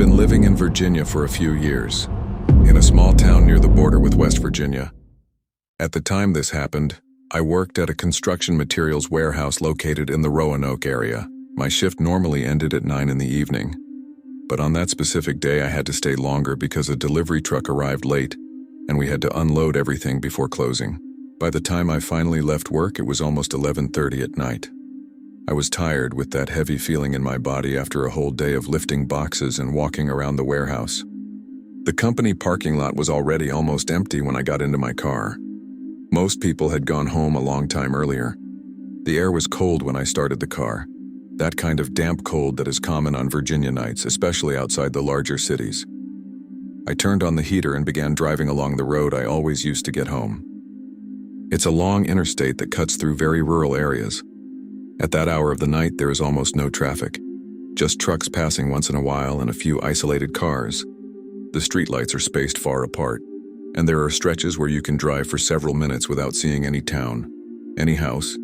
been living in Virginia for a few years, in a small town near the border with West Virginia. At the time this happened, I worked at a construction materials warehouse located in the Roanoke area. My shift normally ended at 9 in the evening, but on that specific day I had to stay longer because a delivery truck arrived late, and we had to unload everything before closing. By the time I finally left work, it was almost 11:30 at night. I was tired with that heavy feeling in my body after a whole day of lifting boxes and walking around the warehouse. The company parking lot was already almost empty when I got into my car. Most people had gone home a long time earlier. The air was cold when I started the car, that kind of damp cold that is common on Virginia nights, especially outside the larger cities. I turned on the heater and began driving along the road I always used to get home. It's a long interstate that cuts through very rural areas. At that hour of the night, there is almost no traffic, just trucks passing once in a while and a few isolated cars. The streetlights are spaced far apart, and there are stretches where you can drive for several minutes without seeing any town, any house,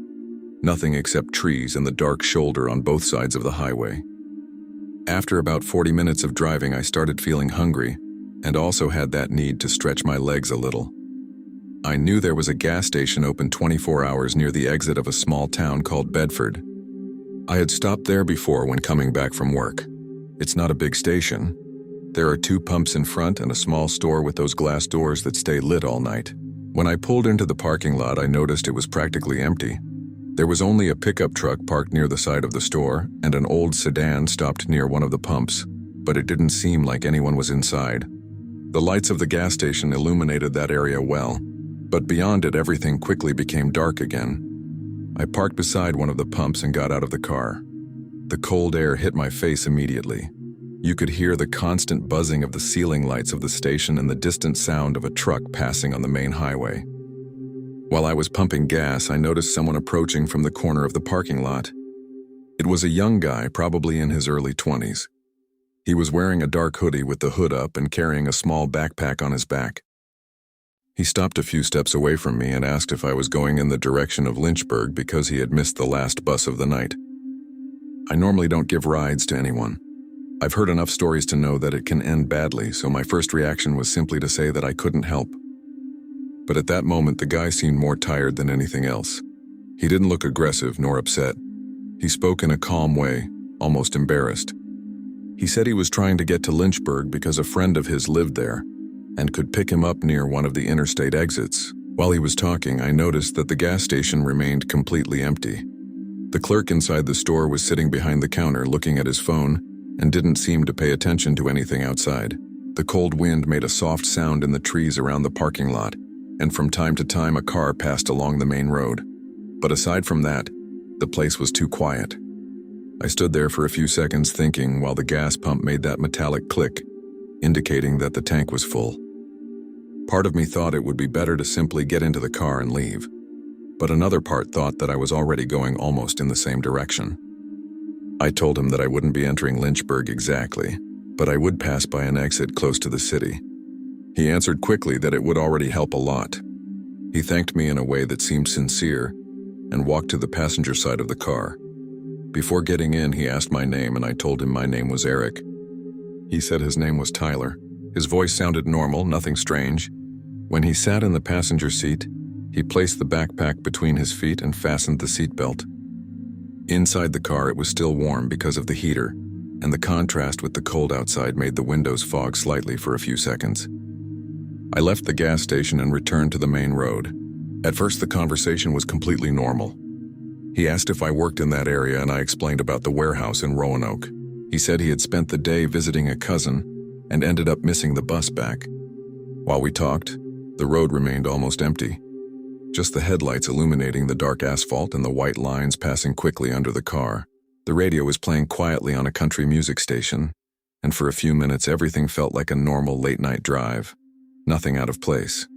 nothing except trees and the dark shoulder on both sides of the highway. After about 40 minutes of driving, I started feeling hungry and also had that need to stretch my legs a little. I knew there was a gas station open 24 hours near the exit of a small town called Bedford. I had stopped there before when coming back from work. It's not a big station. There are 2 pumps in front and a small store with those glass doors that stay lit all night. When I pulled into the parking lot, I noticed it was practically empty. There was only a pickup truck parked near the side of the store and an old sedan stopped near one of the pumps, but it didn't seem like anyone was inside. The lights of the gas station illuminated that area well, but beyond it, everything quickly became dark again. I parked beside one of the pumps and got out of the car. The cold air hit my face immediately. You could hear the constant buzzing of the ceiling lights of the station and the distant sound of a truck passing on the main highway. While I was pumping gas, I noticed someone approaching from the corner of the parking lot. It was a young guy, probably in his early 20s. He was wearing a dark hoodie with the hood up and carrying a small backpack on his back. He stopped a few steps away from me and asked if I was going in the direction of Lynchburg because he had missed the last bus of the night. I normally don't give rides to anyone. I've heard enough stories to know that it can end badly, so my first reaction was simply to say that I couldn't help. But at that moment, the guy seemed more tired than anything else. He didn't look aggressive nor upset. He spoke in a calm way, almost embarrassed. He said he was trying to get to Lynchburg because a friend of his lived there and could pick him up near one of the interstate exits. While he was talking, I noticed that the gas station remained completely empty. The clerk inside the store was sitting behind the counter looking at his phone and didn't seem to pay attention to anything outside. The cold wind made a soft sound in the trees around the parking lot, and from time to time a car passed along the main road. But aside from that, the place was too quiet. I stood there for a few seconds thinking while the gas pump made that metallic click, indicating that the tank was full. Part of me thought it would be better to simply get into the car and leave, but another part thought that I was already going almost in the same direction. I told him that I wouldn't be entering Lynchburg exactly, but I would pass by an exit close to the city. He answered quickly that it would already help a lot. He thanked me in a way that seemed sincere and walked to the passenger side of the car. Before getting in, he asked my name and I told him my name was Eric. He said his name was Tyler. His voice sounded normal, nothing strange. When he sat in the passenger seat, he placed the backpack between his feet and fastened the seatbelt. Inside the car, it was still warm because of the heater, and the contrast with the cold outside made the windows fog slightly for a few seconds. I left the gas station and returned to the main road. At first, the conversation was completely normal. He asked if I worked in that area, and I explained about the warehouse in Roanoke. He said he had spent the day visiting a cousin and ended up missing the bus back. While we talked, the road remained almost empty. Just the headlights illuminating the dark asphalt and the white lines passing quickly under the car. The radio was playing quietly on a country music station, and for a few minutes everything felt like a normal late-night drive. Nothing out of place.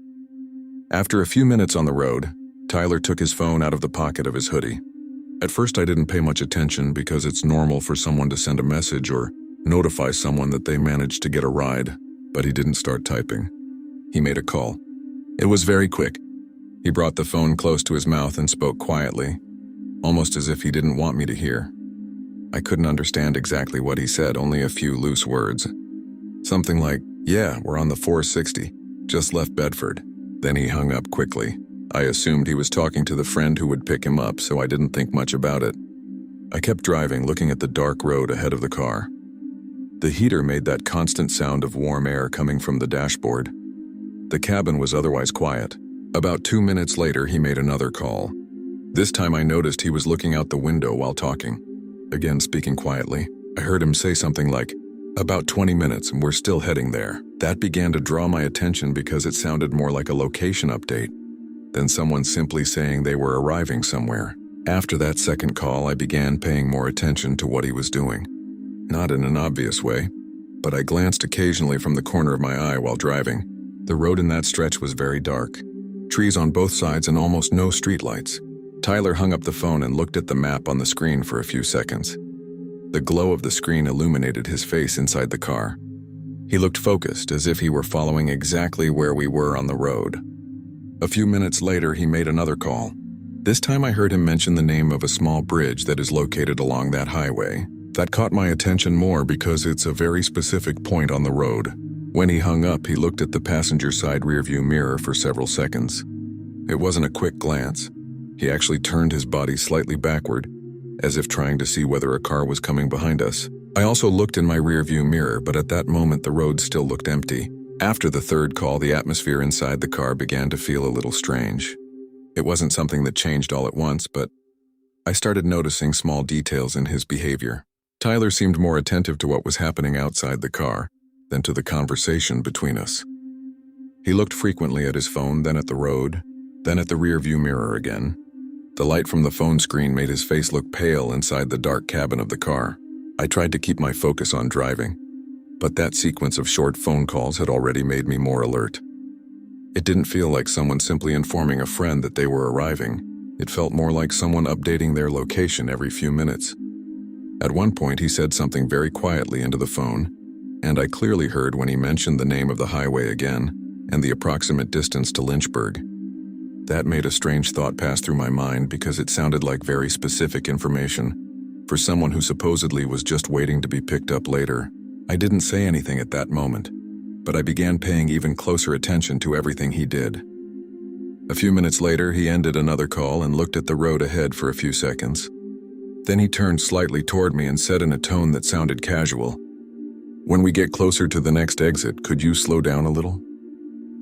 After a few minutes on the road, Tyler took his phone out of the pocket of his hoodie. At first I didn't pay much attention because it's normal for someone to send a message or notify someone that they managed to get a ride, but he didn't start typing. He made a call. It was very quick. He brought the phone close to his mouth and spoke quietly, almost as if he didn't want me to hear. I couldn't understand exactly what he said, only a few loose words. Something like, "Yeah, we're on the 460. Just left Bedford." Then he hung up quickly. I assumed he was talking to the friend who would pick him up, so I didn't think much about it. I kept driving, looking at the dark road ahead of the car. The heater made that constant sound of warm air coming from the dashboard. The cabin was otherwise quiet. About 2 minutes later, he made another call. This time I noticed he was looking out the window while talking. Again, speaking quietly, I heard him say something like, "About 20 minutes and we're still heading there." That began to draw my attention because it sounded more like a location update than someone simply saying they were arriving somewhere. After that second call, I began paying more attention to what he was doing. Not in an obvious way, but I glanced occasionally from the corner of my eye while driving. The road in that stretch was very dark. Trees on both sides and almost no streetlights. Tyler hung up the phone and looked at the map on the screen for a few seconds. The glow of the screen illuminated his face inside the car. He looked focused, as if he were following exactly where we were on the road. A few minutes later, he made another call. This time I heard him mention the name of a small bridge that is located along that highway. That caught my attention more because it's a very specific point on the road. When he hung up, he looked at the passenger side rearview mirror for several seconds. It wasn't a quick glance. He actually turned his body slightly backward, as if trying to see whether a car was coming behind us. I also looked in my rearview mirror, but at that moment the road still looked empty. After the third call, the atmosphere inside the car began to feel a little strange. It wasn't something that changed all at once, but I started noticing small details in his behavior. Tyler seemed more attentive to what was happening outside the car than to the conversation between us. He looked frequently at his phone, then at the road, then at the rearview mirror again. The light from the phone screen made his face look pale inside the dark cabin of the car. I tried to keep my focus on driving, but that sequence of short phone calls had already made me more alert. It didn't feel like someone simply informing a friend that they were arriving. It felt more like someone updating their location every few minutes. At one point, he said something very quietly into the phone, and I clearly heard when he mentioned the name of the highway again and the approximate distance to Lynchburg. That made a strange thought pass through my mind because it sounded like very specific information for someone who supposedly was just waiting to be picked up later. I didn't say anything at that moment, but I began paying even closer attention to everything he did. A few minutes later, he ended another call and looked at the road ahead for a few seconds. Then he turned slightly toward me and said in a tone that sounded casual, "When we get closer to the next exit, could you slow down a little?"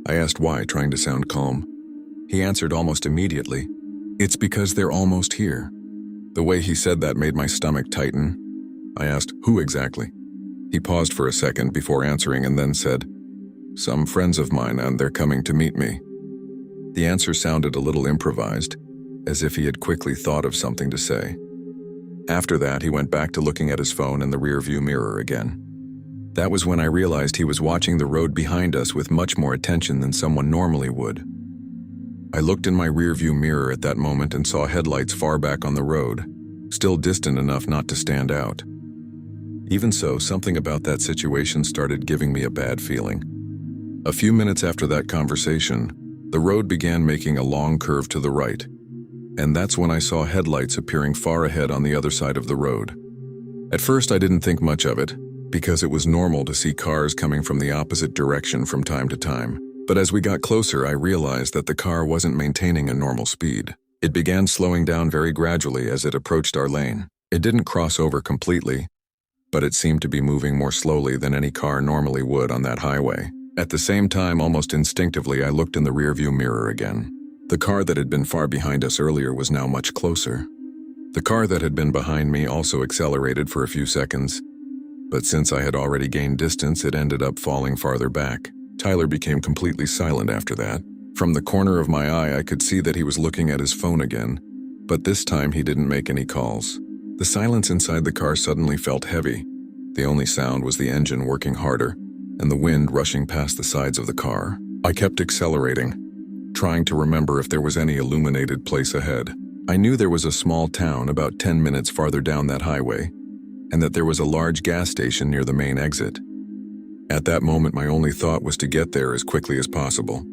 I asked why, trying to sound calm. He answered almost immediately, "It's because they're almost here." The way he said that made my stomach tighten. I asked, "Who exactly?" He paused for a second before answering and then said, "Some friends of mine, and they're coming to meet me." The answer sounded a little improvised, as if he had quickly thought of something to say. After that, he went back to looking at his phone in the rearview mirror again. That was when I realized he was watching the road behind us with much more attention than someone normally would. I looked in my rearview mirror at that moment and saw headlights far back on the road, still distant enough not to stand out. Even so, something about that situation started giving me a bad feeling. A few minutes after that conversation, the road began making a long curve to the right, and that's when I saw headlights appearing far ahead on the other side of the road. At first, I didn't think much of it, because it was normal to see cars coming from the opposite direction from time to time. But as we got closer, I realized that the car wasn't maintaining a normal speed. It began slowing down very gradually as it approached our lane. It didn't cross over completely, but it seemed to be moving more slowly than any car normally would on that highway. At the same time, almost instinctively, I looked in the rearview mirror again. The car that had been far behind us earlier was now much closer. The car that had been behind me also accelerated for a few seconds, but since I had already gained distance, it ended up falling farther back. Tyler became completely silent after that. From the corner of my eye, I could see that he was looking at his phone again, but this time he didn't make any calls. The silence inside the car suddenly felt heavy. The only sound was the engine working harder and the wind rushing past the sides of the car. I kept accelerating, trying to remember if there was any illuminated place ahead. I knew there was a small town about 10 minutes farther down that highway, and that there was a large gas station near the main exit. At that moment, my only thought was to get there as quickly as possible.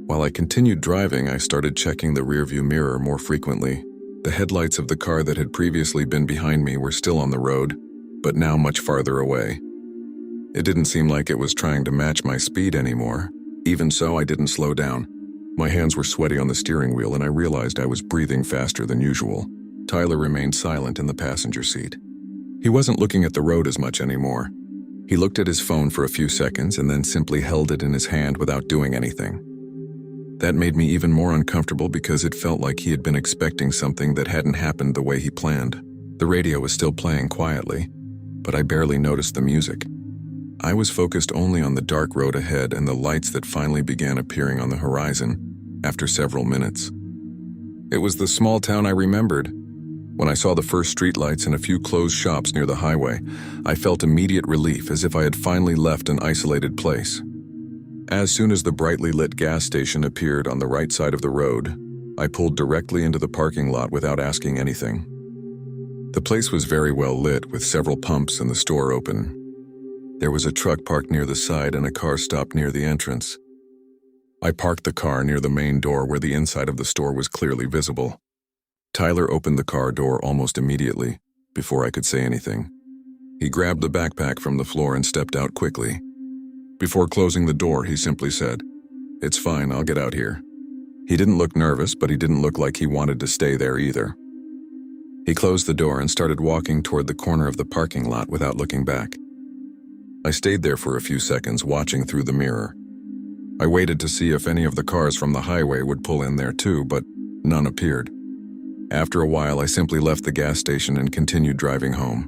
While I continued driving, I started checking the rearview mirror more frequently. The headlights of the car that had previously been behind me were still on the road, but now much farther away. It didn't seem like it was trying to match my speed anymore. Even so, I didn't slow down. My hands were sweaty on the steering wheel, and I realized I was breathing faster than usual. Tyler remained silent in the passenger seat. He wasn't looking at the road as much anymore. He looked at his phone for a few seconds and then simply held it in his hand without doing anything. That made me even more uncomfortable because it felt like he had been expecting something that hadn't happened the way he planned. The radio was still playing quietly, but I barely noticed the music. I was focused only on the dark road ahead and the lights that finally began appearing on the horizon after several minutes. It was the small town I remembered. When I saw the first streetlights and a few closed shops near the highway, I felt immediate relief, as if I had finally left an isolated place. As soon as the brightly lit gas station appeared on the right side of the road, I pulled directly into the parking lot without asking anything. The place was very well lit, with several pumps and the store open. There was a truck parked near the side and a car stopped near the entrance. I parked the car near the main door where the inside of the store was clearly visible. Tyler opened the car door almost immediately, before I could say anything. He grabbed the backpack from the floor and stepped out quickly. Before closing the door, he simply said, "It's fine, I'll get out here." He didn't look nervous, but he didn't look like he wanted to stay there either. He closed the door and started walking toward the corner of the parking lot without looking back. I stayed there for a few seconds, watching through the mirror. I waited to see if any of the cars from the highway would pull in there too, but none appeared. After a while, I simply left the gas station and continued driving home.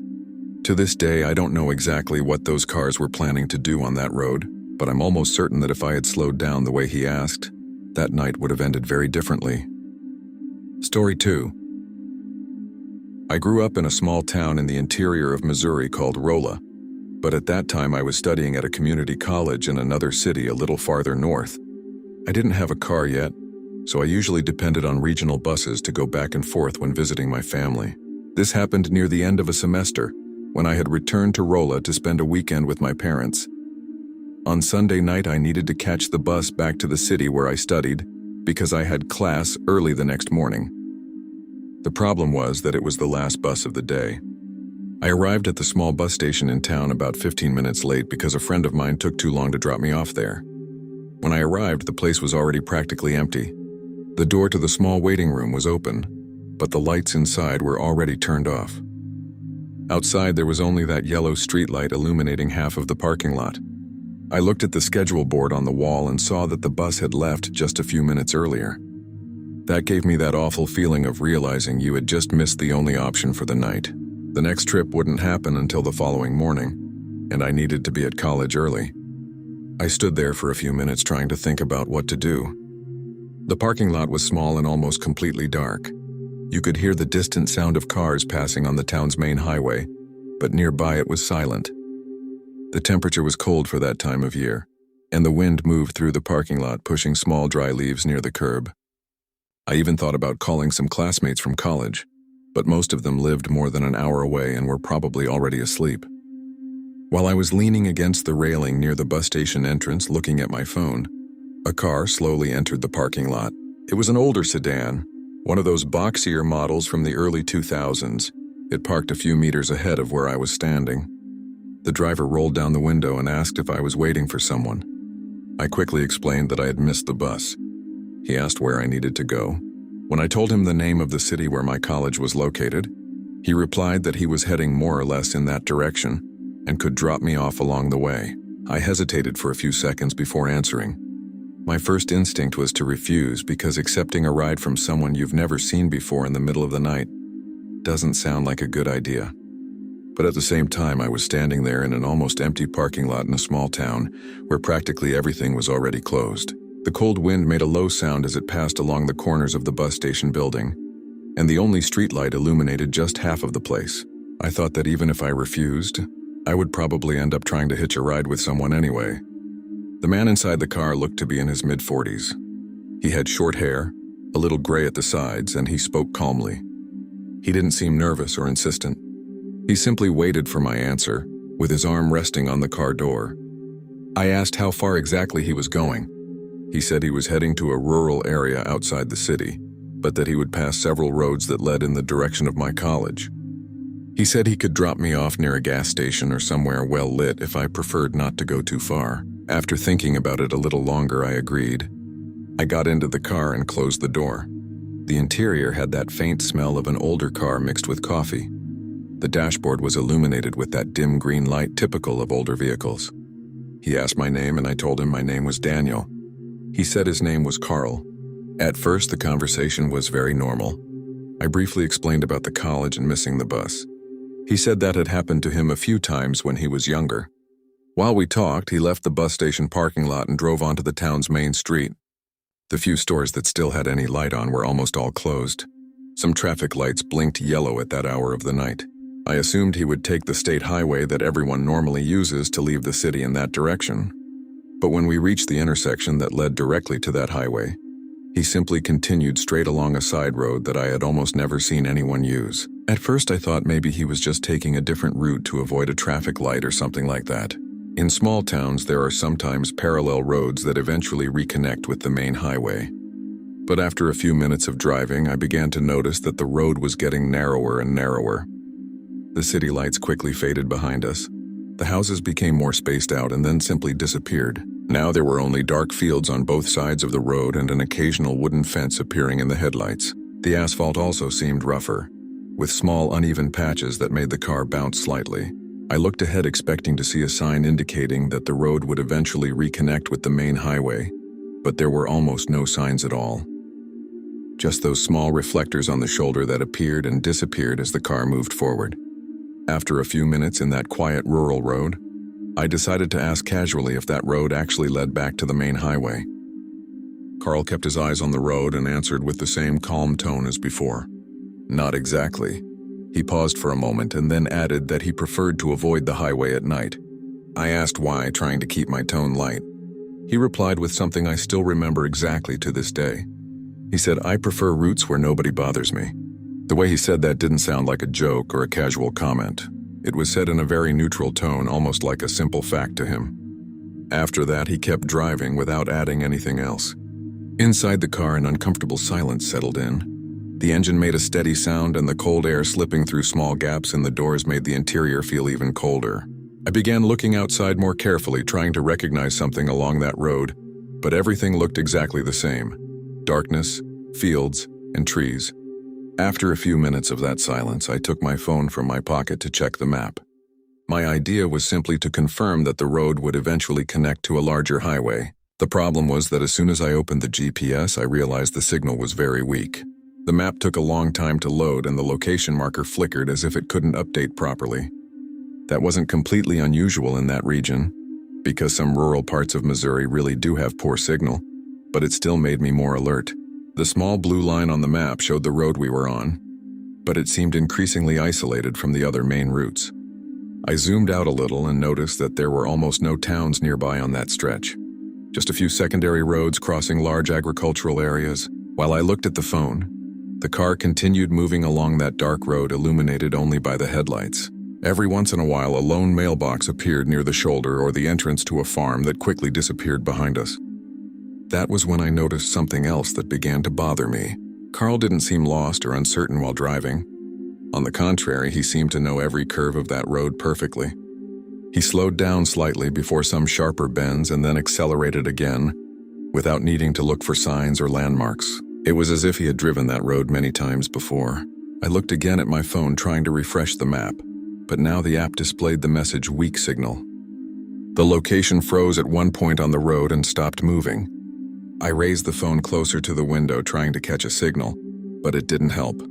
To this day, I don't know exactly what those cars were planning to do on that road, but I'm almost certain that if I had slowed down the way he asked, that night would have ended very differently. Story 2. I grew up in a small town in the interior of Missouri called Rolla, but at that time I was studying at a community college in another city a little farther north. I didn't have a car yet, so I usually depended on regional buses to go back and forth when visiting my family. This happened near the end of a semester, when I had returned to Rolla to spend a weekend with my parents. On Sunday night, I needed to catch the bus back to the city where I studied because I had class early the next morning. The problem was that it was the last bus of the day. I arrived at the small bus station in town about 15 minutes late because a friend of mine took too long to drop me off there. When I arrived, the place was already practically empty. The door to the small waiting room was open, but the lights inside were already turned off. Outside, there was only that yellow streetlight illuminating half of the parking lot. I looked at the schedule board on the wall and saw that the bus had left just a few minutes earlier. That gave me that awful feeling of realizing you had just missed the only option for the night. The next trip wouldn't happen until the following morning, and I needed to be at college early. I stood there for a few minutes trying to think about what to do. The parking lot was small and almost completely dark. You could hear the distant sound of cars passing on the town's main highway, but nearby it was silent. The temperature was cold for that time of year, and the wind moved through the parking lot, pushing small dry leaves near the curb. I even thought about calling some classmates from college, but most of them lived more than an hour away and were probably already asleep. While I was leaning against the railing near the bus station entrance looking at my phone, a car slowly entered the parking lot. It was an older sedan, one of those boxier models from the early 2000s. It parked a few meters ahead of where I was standing. The driver rolled down the window and asked if I was waiting for someone. I quickly explained that I had missed the bus. He asked where I needed to go. When I told him the name of the city where my college was located, he replied that he was heading more or less in that direction and could drop me off along the way. I hesitated for a few seconds before answering. My first instinct was to refuse because accepting a ride from someone you've never seen before in the middle of the night doesn't sound like a good idea. But at the same time, I was standing there in an almost empty parking lot in a small town where practically everything was already closed. The cold wind made a low sound as it passed along the corners of the bus station building, and the only streetlight illuminated just half of the place. I thought that even if I refused, I would probably end up trying to hitch a ride with someone anyway. The man inside the car looked to be in his mid-40s. He had short hair, a little gray at the sides, and he spoke calmly. He didn't seem nervous or insistent. He simply waited for my answer, with his arm resting on the car door. I asked how far exactly he was going. He said he was heading to a rural area outside the city, but that he would pass several roads that led in the direction of my college. He said he could drop me off near a gas station or somewhere well lit if I preferred not to go too far. After thinking about it a little longer, I agreed. I got into the car and closed the door. The interior had that faint smell of an older car mixed with coffee. The dashboard was illuminated with that dim green light typical of older vehicles. He asked my name and I told him my name was Daniel. He said his name was Carl. At first, the conversation was very normal. I briefly explained about the college and missing the bus. He said that had happened to him a few times when he was younger. While we talked, he left the bus station parking lot and drove onto the town's main street. The few stores that still had any light on were almost all closed. Some traffic lights blinked yellow at that hour of the night. I assumed he would take the state highway that everyone normally uses to leave the city in that direction. But when we reached the intersection that led directly to that highway, he simply continued straight along a side road that I had almost never seen anyone use. At first I thought maybe he was just taking a different route to avoid a traffic light or something like that. In small towns, there are sometimes parallel roads that eventually reconnect with the main highway. But after a few minutes of driving, I began to notice that the road was getting narrower and narrower. The city lights quickly faded behind us. The houses became more spaced out and then simply disappeared. Now there were only dark fields on both sides of the road and an occasional wooden fence appearing in the headlights. The asphalt also seemed rougher, with small uneven patches that made the car bounce slightly. I looked ahead expecting to see a sign indicating that the road would eventually reconnect with the main highway, but there were almost no signs at all. Just those small reflectors on the shoulder that appeared and disappeared as the car moved forward. After a few minutes in that quiet rural road, I decided to ask casually if that road actually led back to the main highway. Carl kept his eyes on the road and answered with the same calm tone as before. Not exactly. He paused for a moment and then added that he preferred to avoid the highway at night. I asked why, trying to keep my tone light. He replied with something I still remember exactly to this day. He said, "I prefer routes where nobody bothers me." The way he said that didn't sound like a joke or a casual comment. It was said in a very neutral tone, almost like a simple fact to him. After that, he kept driving without adding anything else. Inside the car, an uncomfortable silence settled in. The engine made a steady sound, and the cold air slipping through small gaps in the doors made the interior feel even colder. I began looking outside more carefully, trying to recognize something along that road, but everything looked exactly the same. Darkness, fields, and trees. After a few minutes of that silence, I took my phone from my pocket to check the map. My idea was simply to confirm that the road would eventually connect to a larger highway. The problem was that as soon as I opened the GPS, I realized the signal was very weak. The map took a long time to load and the location marker flickered as if it couldn't update properly. That wasn't completely unusual in that region, because some rural parts of Missouri really do have poor signal, but it still made me more alert. The small blue line on the map showed the road we were on, but it seemed increasingly isolated from the other main routes. I zoomed out a little and noticed that there were almost no towns nearby on that stretch. Just a few secondary roads crossing large agricultural areas. While I looked at the phone, the car continued moving along that dark road illuminated only by the headlights. Every once in a while, a lone mailbox appeared near the shoulder or the entrance to a farm that quickly disappeared behind us. That was when I noticed something else that began to bother me. Carl didn't seem lost or uncertain while driving. On the contrary, he seemed to know every curve of that road perfectly. He slowed down slightly before some sharper bends and then accelerated again, without needing to look for signs or landmarks. It was as if he had driven that road many times before. I looked again at my phone trying to refresh the map, but now the app displayed the message "weak signal." The location froze at one point on the road and stopped moving. I raised the phone closer to the window trying to catch a signal, but it didn't help.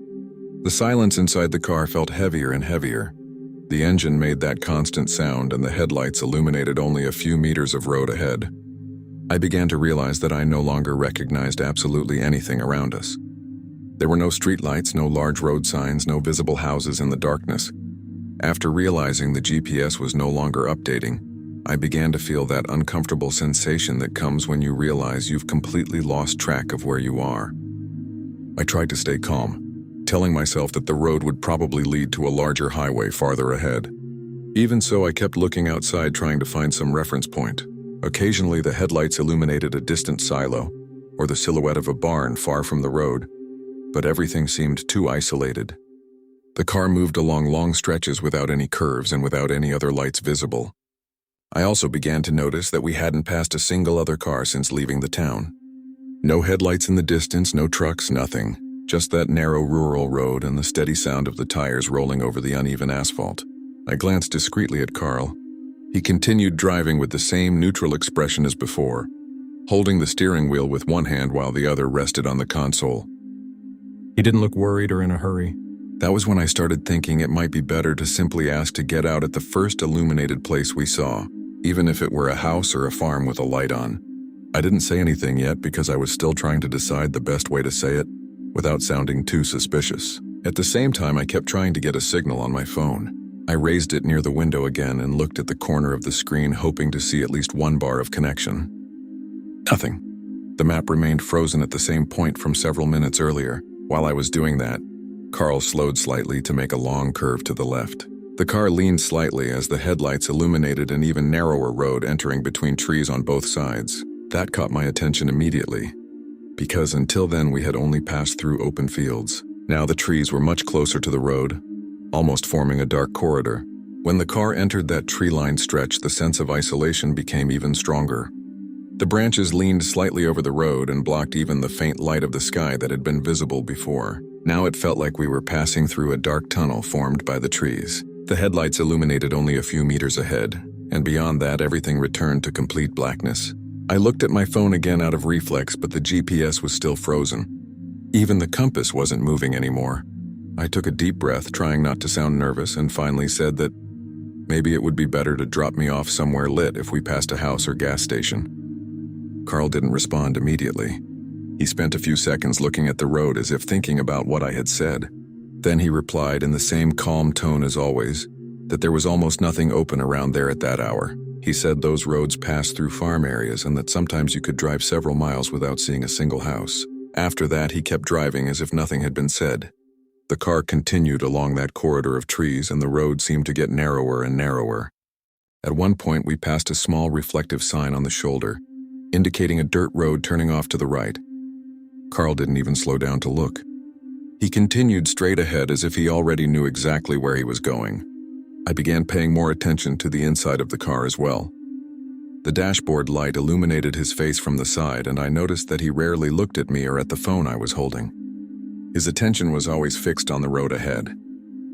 The silence inside the car felt heavier and heavier. The engine made that constant sound and the headlights illuminated only a few meters of road ahead. I began to realize that I no longer recognized absolutely anything around us. There were no streetlights, no large road signs, no visible houses in the darkness. After realizing the GPS was no longer updating, I began to feel that uncomfortable sensation that comes when you realize you've completely lost track of where you are. I tried to stay calm, telling myself that the road would probably lead to a larger highway farther ahead. Even so, I kept looking outside trying to find some reference point. Occasionally, the headlights illuminated a distant silo or the silhouette of a barn far from the road, but everything seemed too isolated. The car moved along long stretches without any curves and without any other lights visible. I also began to notice that we hadn't passed a single other car since leaving the town. No headlights in the distance, no trucks, nothing. Just that narrow rural road and the steady sound of the tires rolling over the uneven asphalt. I glanced discreetly at Carl. He continued driving with the same neutral expression as before, holding the steering wheel with one hand while the other rested on the console. He didn't look worried or in a hurry. That was when I started thinking it might be better to simply ask to get out at the first illuminated place we saw, even if it were a house or a farm with a light on. I didn't say anything yet because I was still trying to decide the best way to say it, without sounding too suspicious. At the same time, I kept trying to get a signal on my phone. I raised it near the window again and looked at the corner of the screen, hoping to see at least one bar of connection. Nothing. The map remained frozen at the same point from several minutes earlier. While I was doing that, Carl slowed slightly to make a long curve to the left. The car leaned slightly as the headlights illuminated an even narrower road entering between trees on both sides. That caught my attention immediately, because until then we had only passed through open fields. Now the trees were much closer to the road, almost forming a dark corridor. When the car entered that tree-lined stretch, the sense of isolation became even stronger. The branches leaned slightly over the road and blocked even the faint light of the sky that had been visible before. Now it felt like we were passing through a dark tunnel formed by the trees. The headlights illuminated only a few meters ahead, and beyond that everything returned to complete blackness. I looked at my phone again out of reflex, but the GPS was still frozen. Even the compass wasn't moving anymore. I took a deep breath, trying not to sound nervous, and finally said that maybe it would be better to drop me off somewhere lit if we passed a house or gas station. Carl didn't respond immediately. He spent a few seconds looking at the road as if thinking about what I had said. Then he replied in the same calm tone as always, that there was almost nothing open around there at that hour. He said those roads passed through farm areas and that sometimes you could drive several miles without seeing a single house. After that, he kept driving as if nothing had been said. The car continued along that corridor of trees and the road seemed to get narrower and narrower. At one point, we passed a small reflective sign on the shoulder, indicating a dirt road turning off to the right. Carl didn't even slow down to look. He continued straight ahead as if he already knew exactly where he was going. I began paying more attention to the inside of the car as well. The dashboard light illuminated his face from the side, and I noticed that he rarely looked at me or at the phone I was holding. His attention was always fixed on the road ahead.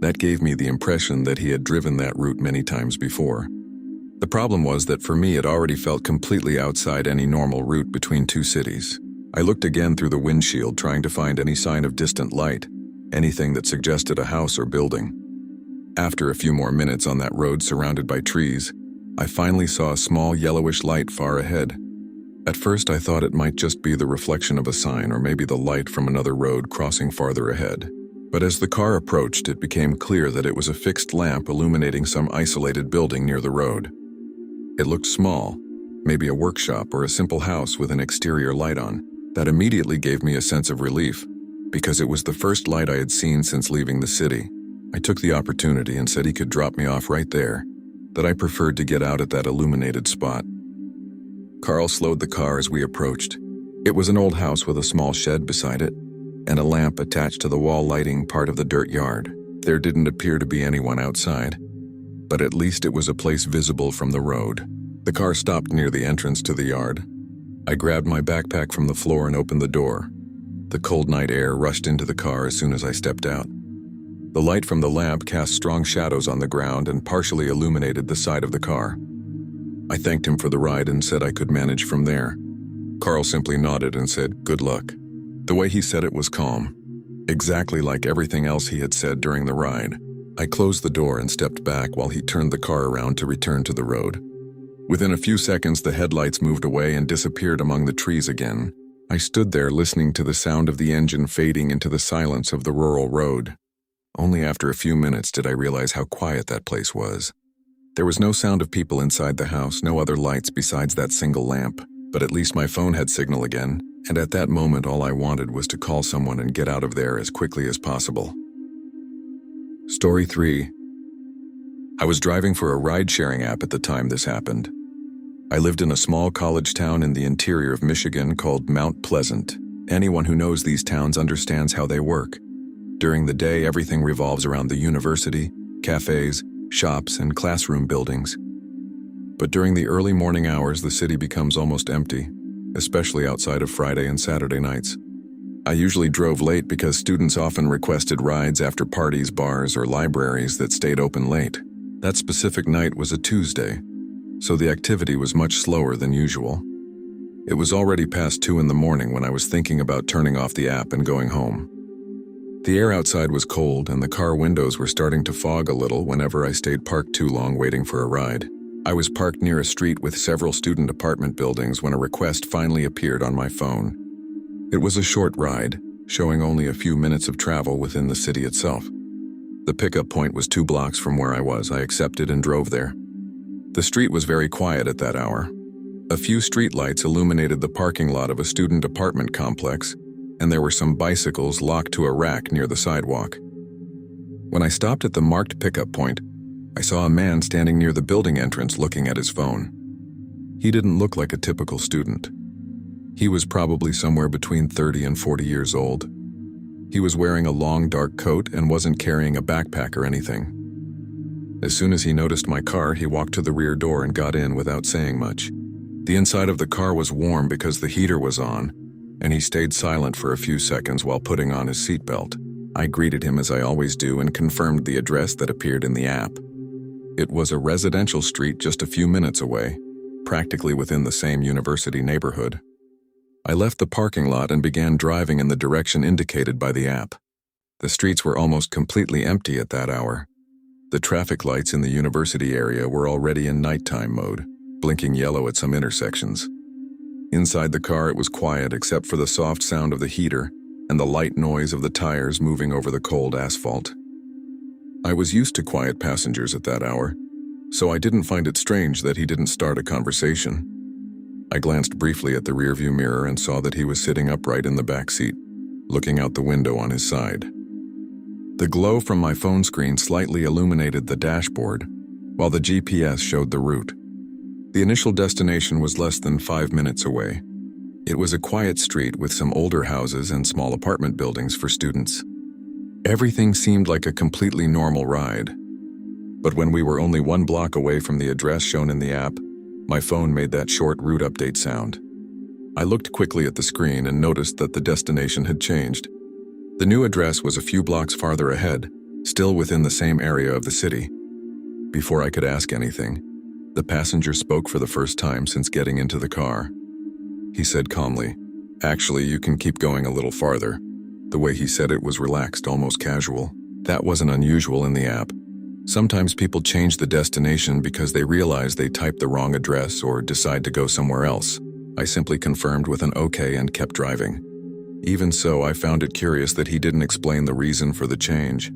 That gave me the impression that he had driven that route many times before. The problem was that for me it already felt completely outside any normal route between two cities. I looked again through the windshield, trying to find any sign of distant light, anything that suggested a house or building. After a few more minutes on that road surrounded by trees, I finally saw a small yellowish light far ahead. At first I thought it might just be the reflection of a sign or maybe the light from another road crossing farther ahead. But as the car approached, it became clear that it was a fixed lamp illuminating some isolated building near the road. It looked small, maybe a workshop or a simple house with an exterior light on. That immediately gave me a sense of relief, because it was the first light I had seen since leaving the city. I took the opportunity and said he could drop me off right there, that I preferred to get out at that illuminated spot. Carl slowed the car as we approached. It was an old house with a small shed beside it, and a lamp attached to the wall lighting part of the dirt yard. There didn't appear to be anyone outside, but at least it was a place visible from the road. The car stopped near the entrance to the yard. I grabbed my backpack from the floor and opened the door. The cold night air rushed into the car as soon as I stepped out. The light from the lamp cast strong shadows on the ground and partially illuminated the side of the car. I thanked him for the ride and said I could manage from there. Carl simply nodded and said, "Good luck." The way he said it was calm, exactly like everything else he had said during the ride. I closed the door and stepped back while he turned the car around to return to the road. Within a few seconds, the headlights moved away and disappeared among the trees again. I stood there listening to the sound of the engine fading into the silence of the rural road. Only after a few minutes did I realize how quiet that place was. There was no sound of people inside the house, no other lights besides that single lamp. But at least my phone had signal again, and at that moment all I wanted was to call someone and get out of there as quickly as possible. Story 3. I was driving for a ride-sharing app at the time this happened. I lived in a small college town in the interior of Michigan called Mount Pleasant. Anyone who knows these towns understands how they work. During the day, everything revolves around the university, cafes, shops, and classroom buildings. But during the early morning hours, the city becomes almost empty, especially outside of Friday and Saturday nights. I usually drove late because students often requested rides after parties, bars, or libraries that stayed open late. That specific night was a Tuesday, so the activity was much slower than usual. It was already past 2 in the morning when I was thinking about turning off the app and going home. The air outside was cold and the car windows were starting to fog a little whenever I stayed parked too long waiting for a ride. I was parked near a street with several student apartment buildings when a request finally appeared on my phone. It was a short ride, showing only a few minutes of travel within the city itself. The pickup point was 2 blocks from where I was. I accepted and drove there. The street was very quiet at that hour. A few streetlights illuminated the parking lot of a student apartment complex, and there were some bicycles locked to a rack near the sidewalk. When I stopped at the marked pickup point, I saw a man standing near the building entrance looking at his phone. He didn't look like a typical student. He was probably somewhere between 30 and 40 years old. He was wearing a long dark coat and wasn't carrying a backpack or anything. As soon as he noticed my car, he walked to the rear door and got in without saying much. The inside of the car was warm because the heater was on, and he stayed silent for a few seconds while putting on his seatbelt. I greeted him as I always do and confirmed the address that appeared in the app. It was a residential street just a few minutes away, practically within the same university neighborhood. I left the parking lot and began driving in the direction indicated by the app. The streets were almost completely empty at that hour. The traffic lights in the university area were already in nighttime mode, blinking yellow at some intersections. Inside the car, it was quiet except for the soft sound of the heater and the light noise of the tires moving over the cold asphalt. I was used to quiet passengers at that hour, so I didn't find it strange that he didn't start a conversation. I glanced briefly at the rearview mirror and saw that he was sitting upright in the back seat, looking out the window on his side. The glow from my phone screen slightly illuminated the dashboard, while the GPS showed the route. The initial destination was less than 5 minutes away. It was a quiet street with some older houses and small apartment buildings for students. Everything seemed like a completely normal ride. But when we were only 1 block away from the address shown in the app, my phone made that short route update sound. I looked quickly at the screen and noticed that the destination had changed. The new address was a few blocks farther ahead, still within the same area of the city. Before I could ask anything, the passenger spoke for the first time since getting into the car. He said calmly, "Actually, you can keep going a little farther." The way he said it was relaxed, almost casual. That wasn't unusual in the app. Sometimes people change the destination because they realize they typed the wrong address or decide to go somewhere else. I simply confirmed with an okay and kept driving. Even so, I found it curious that he didn't explain the reason for the change.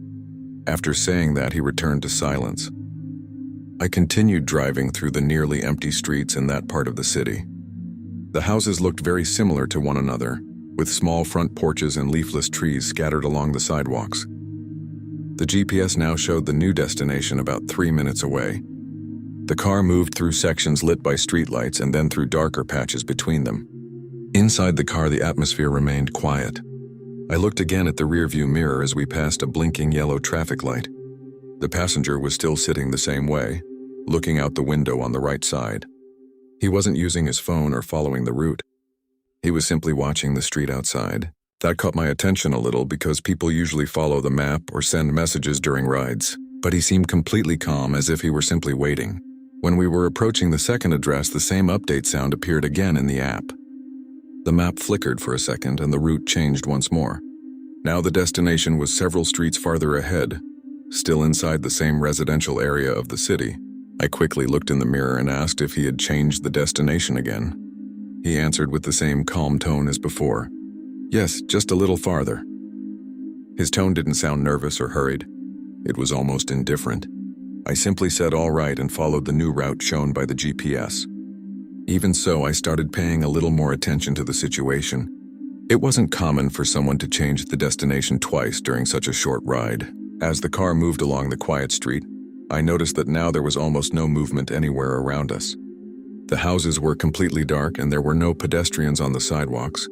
After saying that, he returned to silence. I continued driving through the nearly empty streets in that part of the city. The houses looked very similar to one another, with small front porches and leafless trees scattered along the sidewalks. The GPS now showed the new destination about 3 minutes away. The car moved through sections lit by streetlights and then through darker patches between them. Inside the car, the atmosphere remained quiet. I looked again at the rearview mirror as we passed a blinking yellow traffic light. The passenger was still sitting the same way, looking out the window on the right side. He wasn't using his phone or following the route. He was simply watching the street outside. That caught my attention a little because people usually follow the map or send messages during rides, but he seemed completely calm, as if he were simply waiting. When we were approaching the second address, the same update sound appeared again in the app. The map flickered for a second and the route changed once more. Now the destination was several streets farther ahead, still inside the same residential area of the city. I quickly looked in the mirror and asked if he had changed the destination again. He answered with the same calm tone as before. "Yes, just a little farther." His tone didn't sound nervous or hurried. It was almost indifferent. I simply said all right and followed the new route shown by the GPS. Even so, I started paying a little more attention to the situation. It wasn't common for someone to change the destination twice during such a short ride. As the car moved along the quiet street, I noticed that now there was almost no movement anywhere around us. The houses were completely dark and there were no pedestrians on the sidewalks.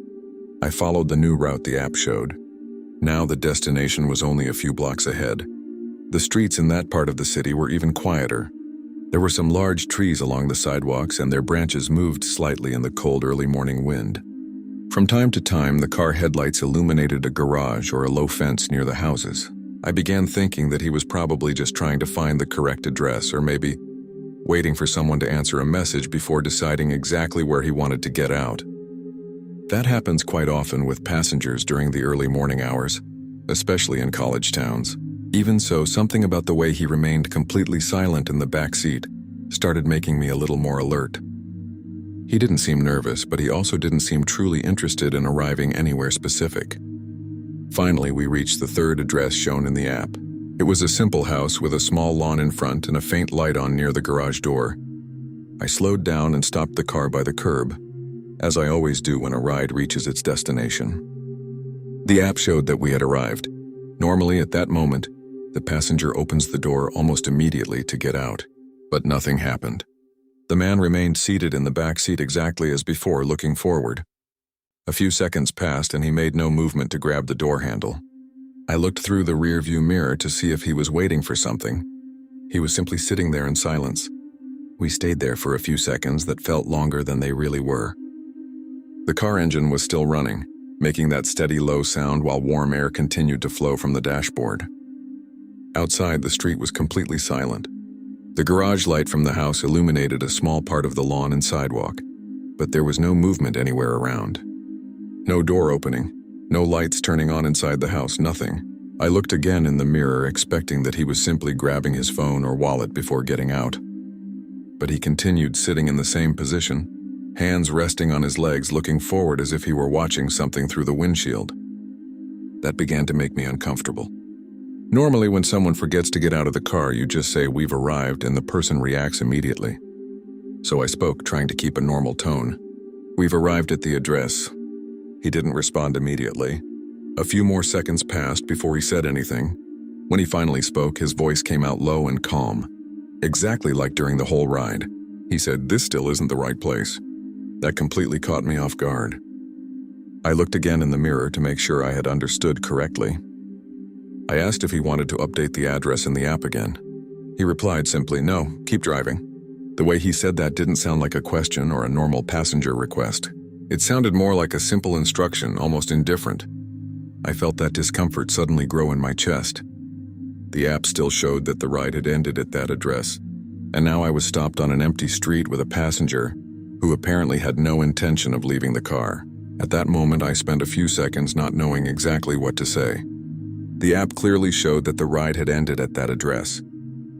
I followed the new route the app showed. Now the destination was only a few blocks ahead. The streets in that part of the city were even quieter. There were some large trees along the sidewalks, and their branches moved slightly in the cold early morning wind. From time to time, the car headlights illuminated a garage or a low fence near the houses. I began thinking that he was probably just trying to find the correct address, or maybe waiting for someone to answer a message before deciding exactly where he wanted to get out. That happens quite often with passengers during the early morning hours, especially in college towns. Even so, something about the way he remained completely silent in the back seat started making me a little more alert. He didn't seem nervous, but he also didn't seem truly interested in arriving anywhere specific. Finally, we reached the third address shown in the app. It was a simple house with a small lawn in front and a faint light on near the garage door. I slowed down and stopped the car by the curb, as I always do when a ride reaches its destination. The app showed that we had arrived. Normally, at that moment, the passenger opens the door almost immediately to get out, but nothing happened. The man remained seated in the back seat exactly as before, looking forward. A few seconds passed and he made no movement to grab the door handle. I looked through the rearview mirror to see if he was waiting for something. He was simply sitting there in silence. We stayed there for a few seconds that felt longer than they really were. The car engine was still running, making that steady low sound while warm air continued to flow from the dashboard. Outside, the street was completely silent. The garage light from the house illuminated a small part of the lawn and sidewalk, but there was no movement anywhere around. No door opening, no lights turning on inside the house, nothing. I looked again in the mirror, expecting that he was simply grabbing his phone or wallet before getting out. But he continued sitting in the same position, hands resting on his legs, looking forward as if he were watching something through the windshield. That began to make me uncomfortable. Normally, when someone forgets to get out of the car, you just say, "We've arrived," and the person reacts immediately. So I spoke, trying to keep a normal tone. "We've arrived at the address." He didn't respond immediately. A few more seconds passed before he said anything. When he finally spoke, his voice came out low and calm, exactly like during the whole ride. He said, "This still isn't the right place." That completely caught me off guard. I looked again in the mirror to make sure I had understood correctly. I asked if he wanted to update the address in the app again. He replied simply, "No, keep driving." The way he said that didn't sound like a question or a normal passenger request. It sounded more like a simple instruction, almost indifferent. I felt that discomfort suddenly grow in my chest. The app still showed that the ride had ended at that address, and now I was stopped on an empty street with a passenger who apparently had no intention of leaving the car. At that moment, I spent a few seconds not knowing exactly what to say. The app clearly showed that the ride had ended at that address.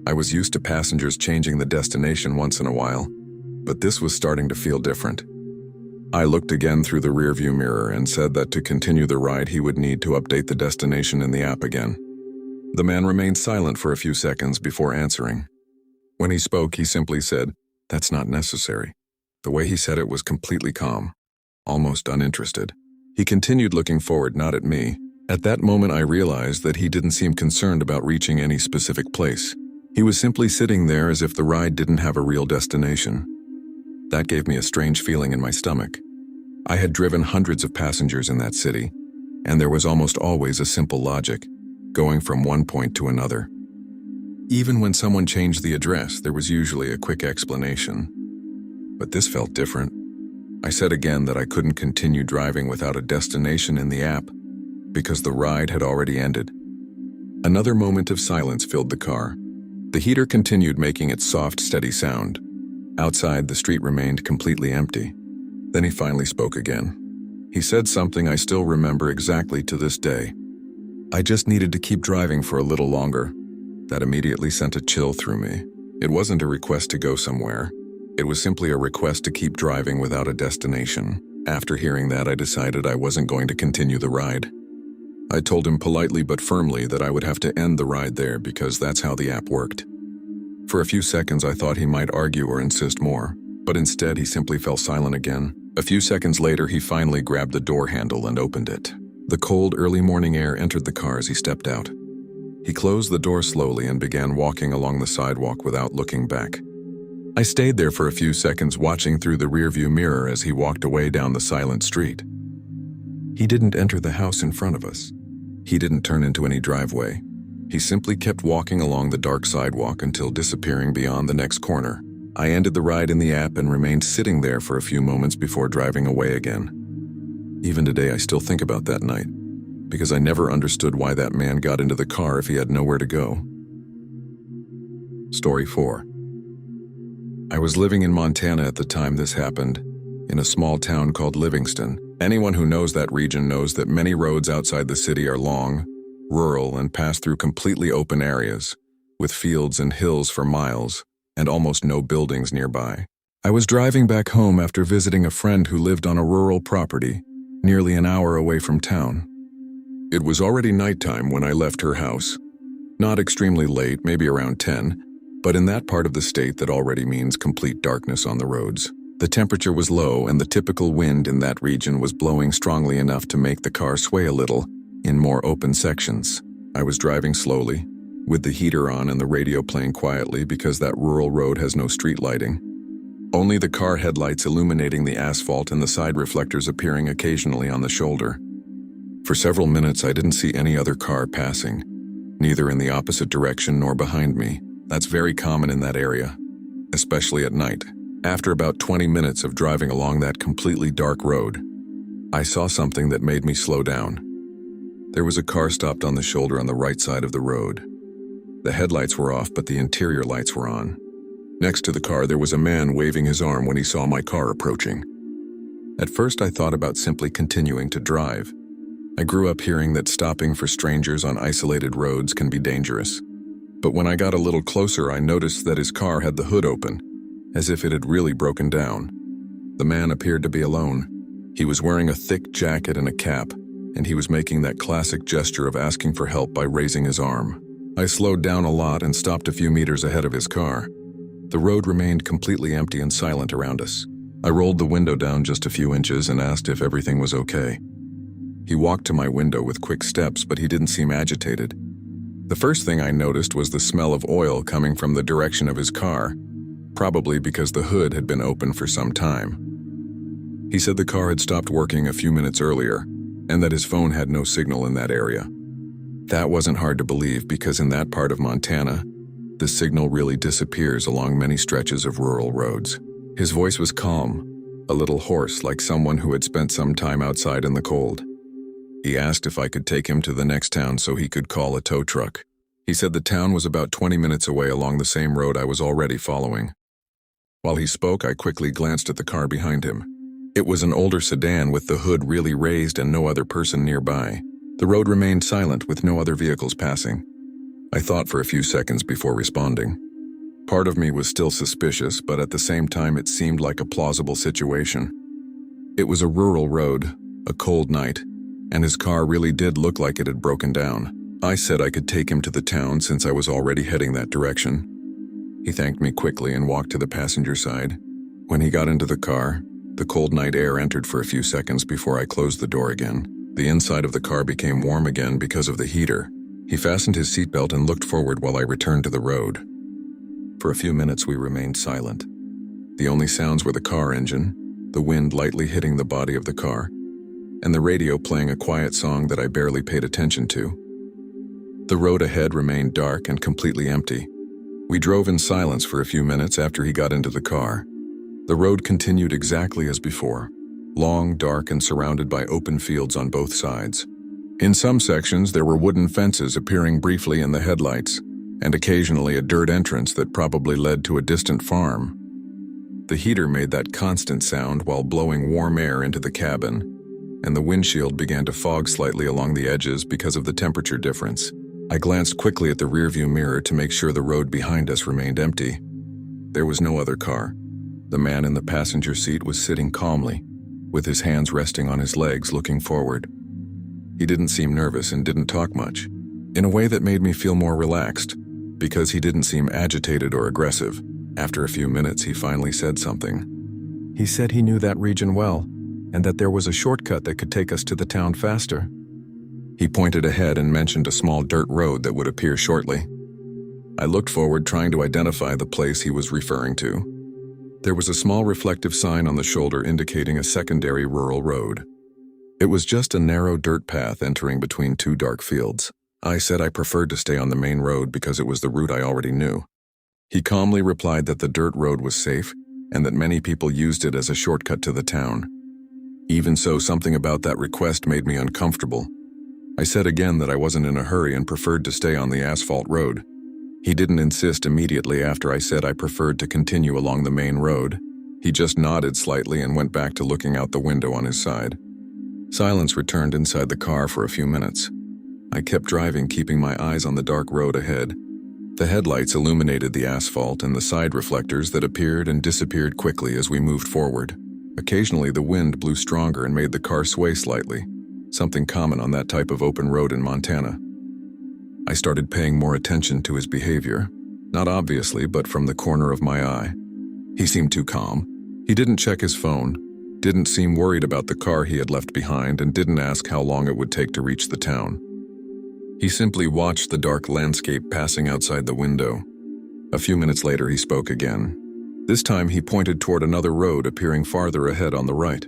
I was used to passengers changing the destination once in a while, but this was starting to feel different. I looked again through the rearview mirror and said that to continue the ride he would need to update the destination in the app again. The man remained silent for a few seconds before answering. When he spoke, he simply said, "That's not necessary." The way he said it was completely calm, almost uninterested. He continued looking forward, not at me. At that moment, I realized that he didn't seem concerned about reaching any specific place. He was simply sitting there as if the ride didn't have a real destination. That gave me a strange feeling in my stomach. I had driven hundreds of passengers in that city, and there was almost always a simple logic, going from one point to another. Even when someone changed the address, there was usually a quick explanation. But this felt different. I said again that I couldn't continue driving without a destination in the app, because the ride had already ended. Another moment of silence filled the car. The heater continued making its soft, steady sound. Outside, the street remained completely empty. Then he finally spoke again. He said something I still remember exactly to this day. I just needed to keep driving for a little longer. That immediately sent a chill through me. It wasn't a request to go somewhere. It was simply a request to keep driving without a destination. After hearing that, I decided I wasn't going to continue the ride. I told him politely but firmly that I would have to end the ride there because that's how the app worked. For a few seconds, I thought he might argue or insist more, but instead he simply fell silent again. A few seconds later, he finally grabbed the door handle and opened it. The cold, early morning air entered the car as he stepped out. He closed the door slowly and began walking along the sidewalk without looking back. I stayed there for a few seconds, watching through the rearview mirror as he walked away down the silent street. He didn't enter the house in front of us. He didn't turn into any driveway. He simply kept walking along the dark sidewalk until disappearing beyond the next corner. I ended the ride in the app and remained sitting there for a few moments before driving away again. Even today, I still think about that night, because I never understood why that man got into the car if he had nowhere to go. Story 4. I was living in Montana at the time this happened, in a small town called Livingston. Anyone who knows that region knows that many roads outside the city are long, rural, and pass through completely open areas, with fields and hills for miles, and almost no buildings nearby. I was driving back home after visiting a friend who lived on a rural property, nearly an hour away from town. It was already nighttime when I left her house. Not extremely late, maybe around 10, but in that part of the state that already means complete darkness on the roads. The temperature was low and the typical wind in that region was blowing strongly enough to make the car sway a little in more open sections. I was driving slowly, with the heater on and the radio playing quietly because that rural road has no street lighting. Only the car headlights illuminating the asphalt and the side reflectors appearing occasionally on the shoulder. For several minutes I didn't see any other car passing, neither in the opposite direction nor behind me. That's very common in that area, especially at night. After about 20 minutes of driving along that completely dark road, I saw something that made me slow down. There was a car stopped on the shoulder on the right side of the road. The headlights were off, but the interior lights were on. Next to the car, there was a man waving his arm when he saw my car approaching. At first, I thought about simply continuing to drive. I grew up hearing that stopping for strangers on isolated roads can be dangerous. But when I got a little closer, I noticed that his car had the hood open, as if it had really broken down. The man appeared to be alone. He was wearing a thick jacket and a cap, and he was making that classic gesture of asking for help by raising his arm. I slowed down a lot and stopped a few meters ahead of his car. The road remained completely empty and silent around us. I rolled the window down just a few inches and asked if everything was okay. He walked to my window with quick steps, but he didn't seem agitated. The first thing I noticed was the smell of oil coming from the direction of his car, probably because the hood had been open for some time. He said the car had stopped working a few minutes earlier, and that his phone had no signal in that area. That wasn't hard to believe because in that part of Montana, the signal really disappears along many stretches of rural roads. His voice was calm, a little hoarse, like someone who had spent some time outside in the cold. He asked if I could take him to the next town so he could call a tow truck. He said the town was about 20 minutes away along the same road I was already following. While he spoke, I quickly glanced at the car behind him. It was an older sedan with the hood really raised and no other person nearby. The road remained silent with no other vehicles passing. I thought for a few seconds before responding. Part of me was still suspicious, but at the same time it seemed like a plausible situation. It was a rural road, a cold night, and his car really did look like it had broken down. I said I could take him to the town since I was already heading that direction. He thanked me quickly and walked to the passenger side. When he got into the car, the cold night air entered for a few seconds before I closed the door again. The inside of the car became warm again because of the heater. He fastened his seatbelt and looked forward while I returned to the road. For a few minutes we remained silent. The only sounds were the car engine, the wind lightly hitting the body of the car, and the radio playing a quiet song that I barely paid attention to. The road ahead remained dark and completely empty. We drove in silence for a few minutes after he got into the car. The road continued exactly as before, long, dark, and surrounded by open fields on both sides. In some sections, there were wooden fences appearing briefly in the headlights, and occasionally a dirt entrance that probably led to a distant farm. The heater made that constant sound while blowing warm air into the cabin, and the windshield began to fog slightly along the edges because of the temperature difference. I glanced quickly at the rearview mirror to make sure the road behind us remained empty. There was no other car. The man in the passenger seat was sitting calmly, with his hands resting on his legs, looking forward. He didn't seem nervous and didn't talk much, in a way that made me feel more relaxed, because he didn't seem agitated or aggressive. After a few minutes, he finally said something. He said he knew that region well, and that there was a shortcut that could take us to the town faster. He pointed ahead and mentioned a small dirt road that would appear shortly. I looked forward, trying to identify the place he was referring to. There was a small reflective sign on the shoulder indicating a secondary rural road. It was just a narrow dirt path entering between two dark fields. I said I preferred to stay on the main road because it was the route I already knew. He calmly replied that the dirt road was safe and that many people used it as a shortcut to the town. Even so, something about that request made me uncomfortable. I said again that I wasn't in a hurry and preferred to stay on the asphalt road. He didn't insist immediately after I said I preferred to continue along the main road. He just nodded slightly and went back to looking out the window on his side. Silence returned inside the car for a few minutes. I kept driving, keeping my eyes on the dark road ahead. The headlights illuminated the asphalt and the side reflectors that appeared and disappeared quickly as we moved forward. Occasionally, the wind blew stronger and made the car sway slightly, something common on that type of open road in Montana. I started paying more attention to his behavior, not obviously, but from the corner of my eye. He seemed too calm. He didn't check his phone, didn't seem worried about the car he had left behind, and didn't ask how long it would take to reach the town. He simply watched the dark landscape passing outside the window. A few minutes later, he spoke again. This time, he pointed toward another road appearing farther ahead on the right.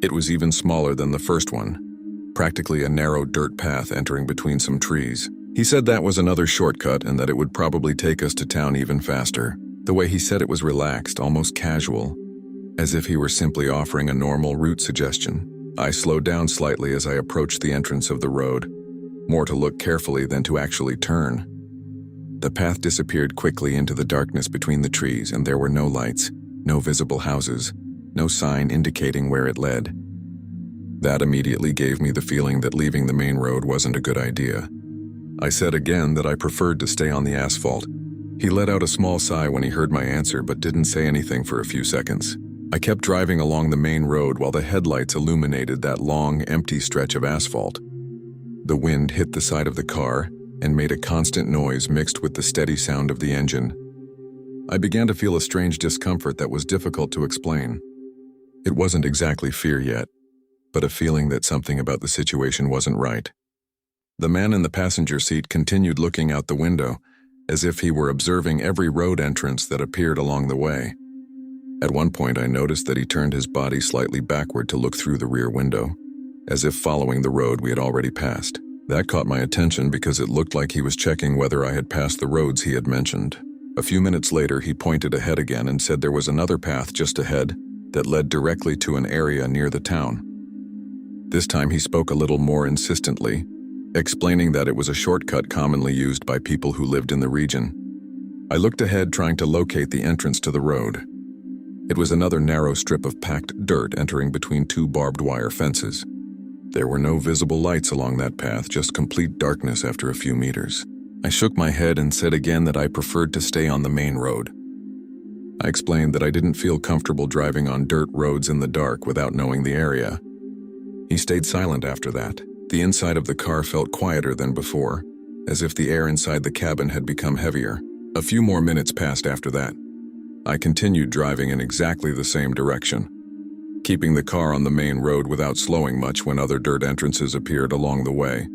It was even smaller than the first one, practically a narrow dirt path entering between some trees. He said that was another shortcut and that it would probably take us to town even faster. The way he said it was relaxed, almost casual, as if he were simply offering a normal route suggestion. I slowed down slightly as I approached the entrance of the road, more to look carefully than to actually turn. The path disappeared quickly into the darkness between the trees, and there were no lights, no visible houses, no sign indicating where it led. That immediately gave me the feeling that leaving the main road wasn't a good idea. I said again that I preferred to stay on the asphalt. He let out a small sigh when he heard my answer, but didn't say anything for a few seconds. I kept driving along the main road while the headlights illuminated that long, empty stretch of asphalt. The wind hit the side of the car and made a constant noise mixed with the steady sound of the engine. I began to feel a strange discomfort that was difficult to explain. It wasn't exactly fear yet, but a feeling that something about the situation wasn't right. The man in the passenger seat continued looking out the window, as if he were observing every road entrance that appeared along the way. At one point, I noticed that he turned his body slightly backward to look through the rear window, as if following the road we had already passed. That caught my attention because it looked like he was checking whether I had passed the roads he had mentioned. A few minutes later, he pointed ahead again and said there was another path just ahead that led directly to an area near the town. This time he spoke a little more insistently, explaining that it was a shortcut commonly used by people who lived in the region. I looked ahead, trying to locate the entrance to the road. It was another narrow strip of packed dirt entering between two barbed wire fences. There were no visible lights along that path, just complete darkness after a few meters. I shook my head and said again that I preferred to stay on the main road. I explained that I didn't feel comfortable driving on dirt roads in the dark without knowing the area. He stayed silent after that. The inside of the car felt quieter than before, as if the air inside the cabin had become heavier. A few more minutes passed after that. I continued driving in exactly the same direction, keeping the car on the main road without slowing much when other dirt entrances appeared along the way.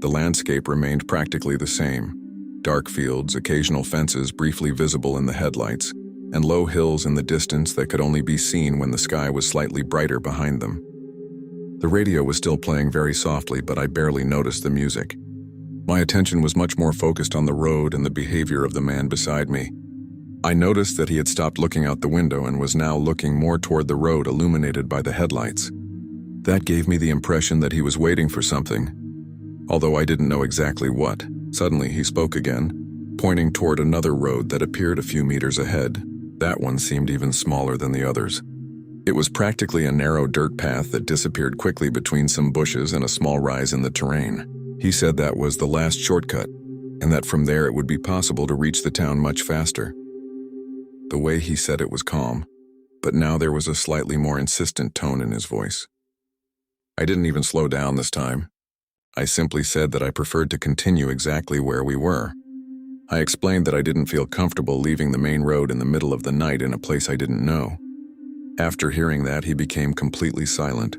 The landscape remained practically the same. Dark fields, occasional fences briefly visible in the headlights, and low hills in the distance that could only be seen when the sky was slightly brighter behind them. The radio was still playing very softly, but I barely noticed the music. My attention was much more focused on the road and the behavior of the man beside me. I noticed that he had stopped looking out the window and was now looking more toward the road illuminated by the headlights. That gave me the impression that he was waiting for something, although I didn't know exactly what. Suddenly he spoke again, pointing toward another road that appeared a few meters ahead. That one seemed even smaller than the others. It was practically a narrow dirt path that disappeared quickly between some bushes and a small rise in the terrain. He said that was the last shortcut, and that from there it would be possible to reach the town much faster. The way he said it was calm, but now there was a slightly more insistent tone in his voice. I didn't even slow down this time. I simply said that I preferred to continue exactly where we were. I explained that I didn't feel comfortable leaving the main road in the middle of the night in a place I didn't know. After hearing that, he became completely silent.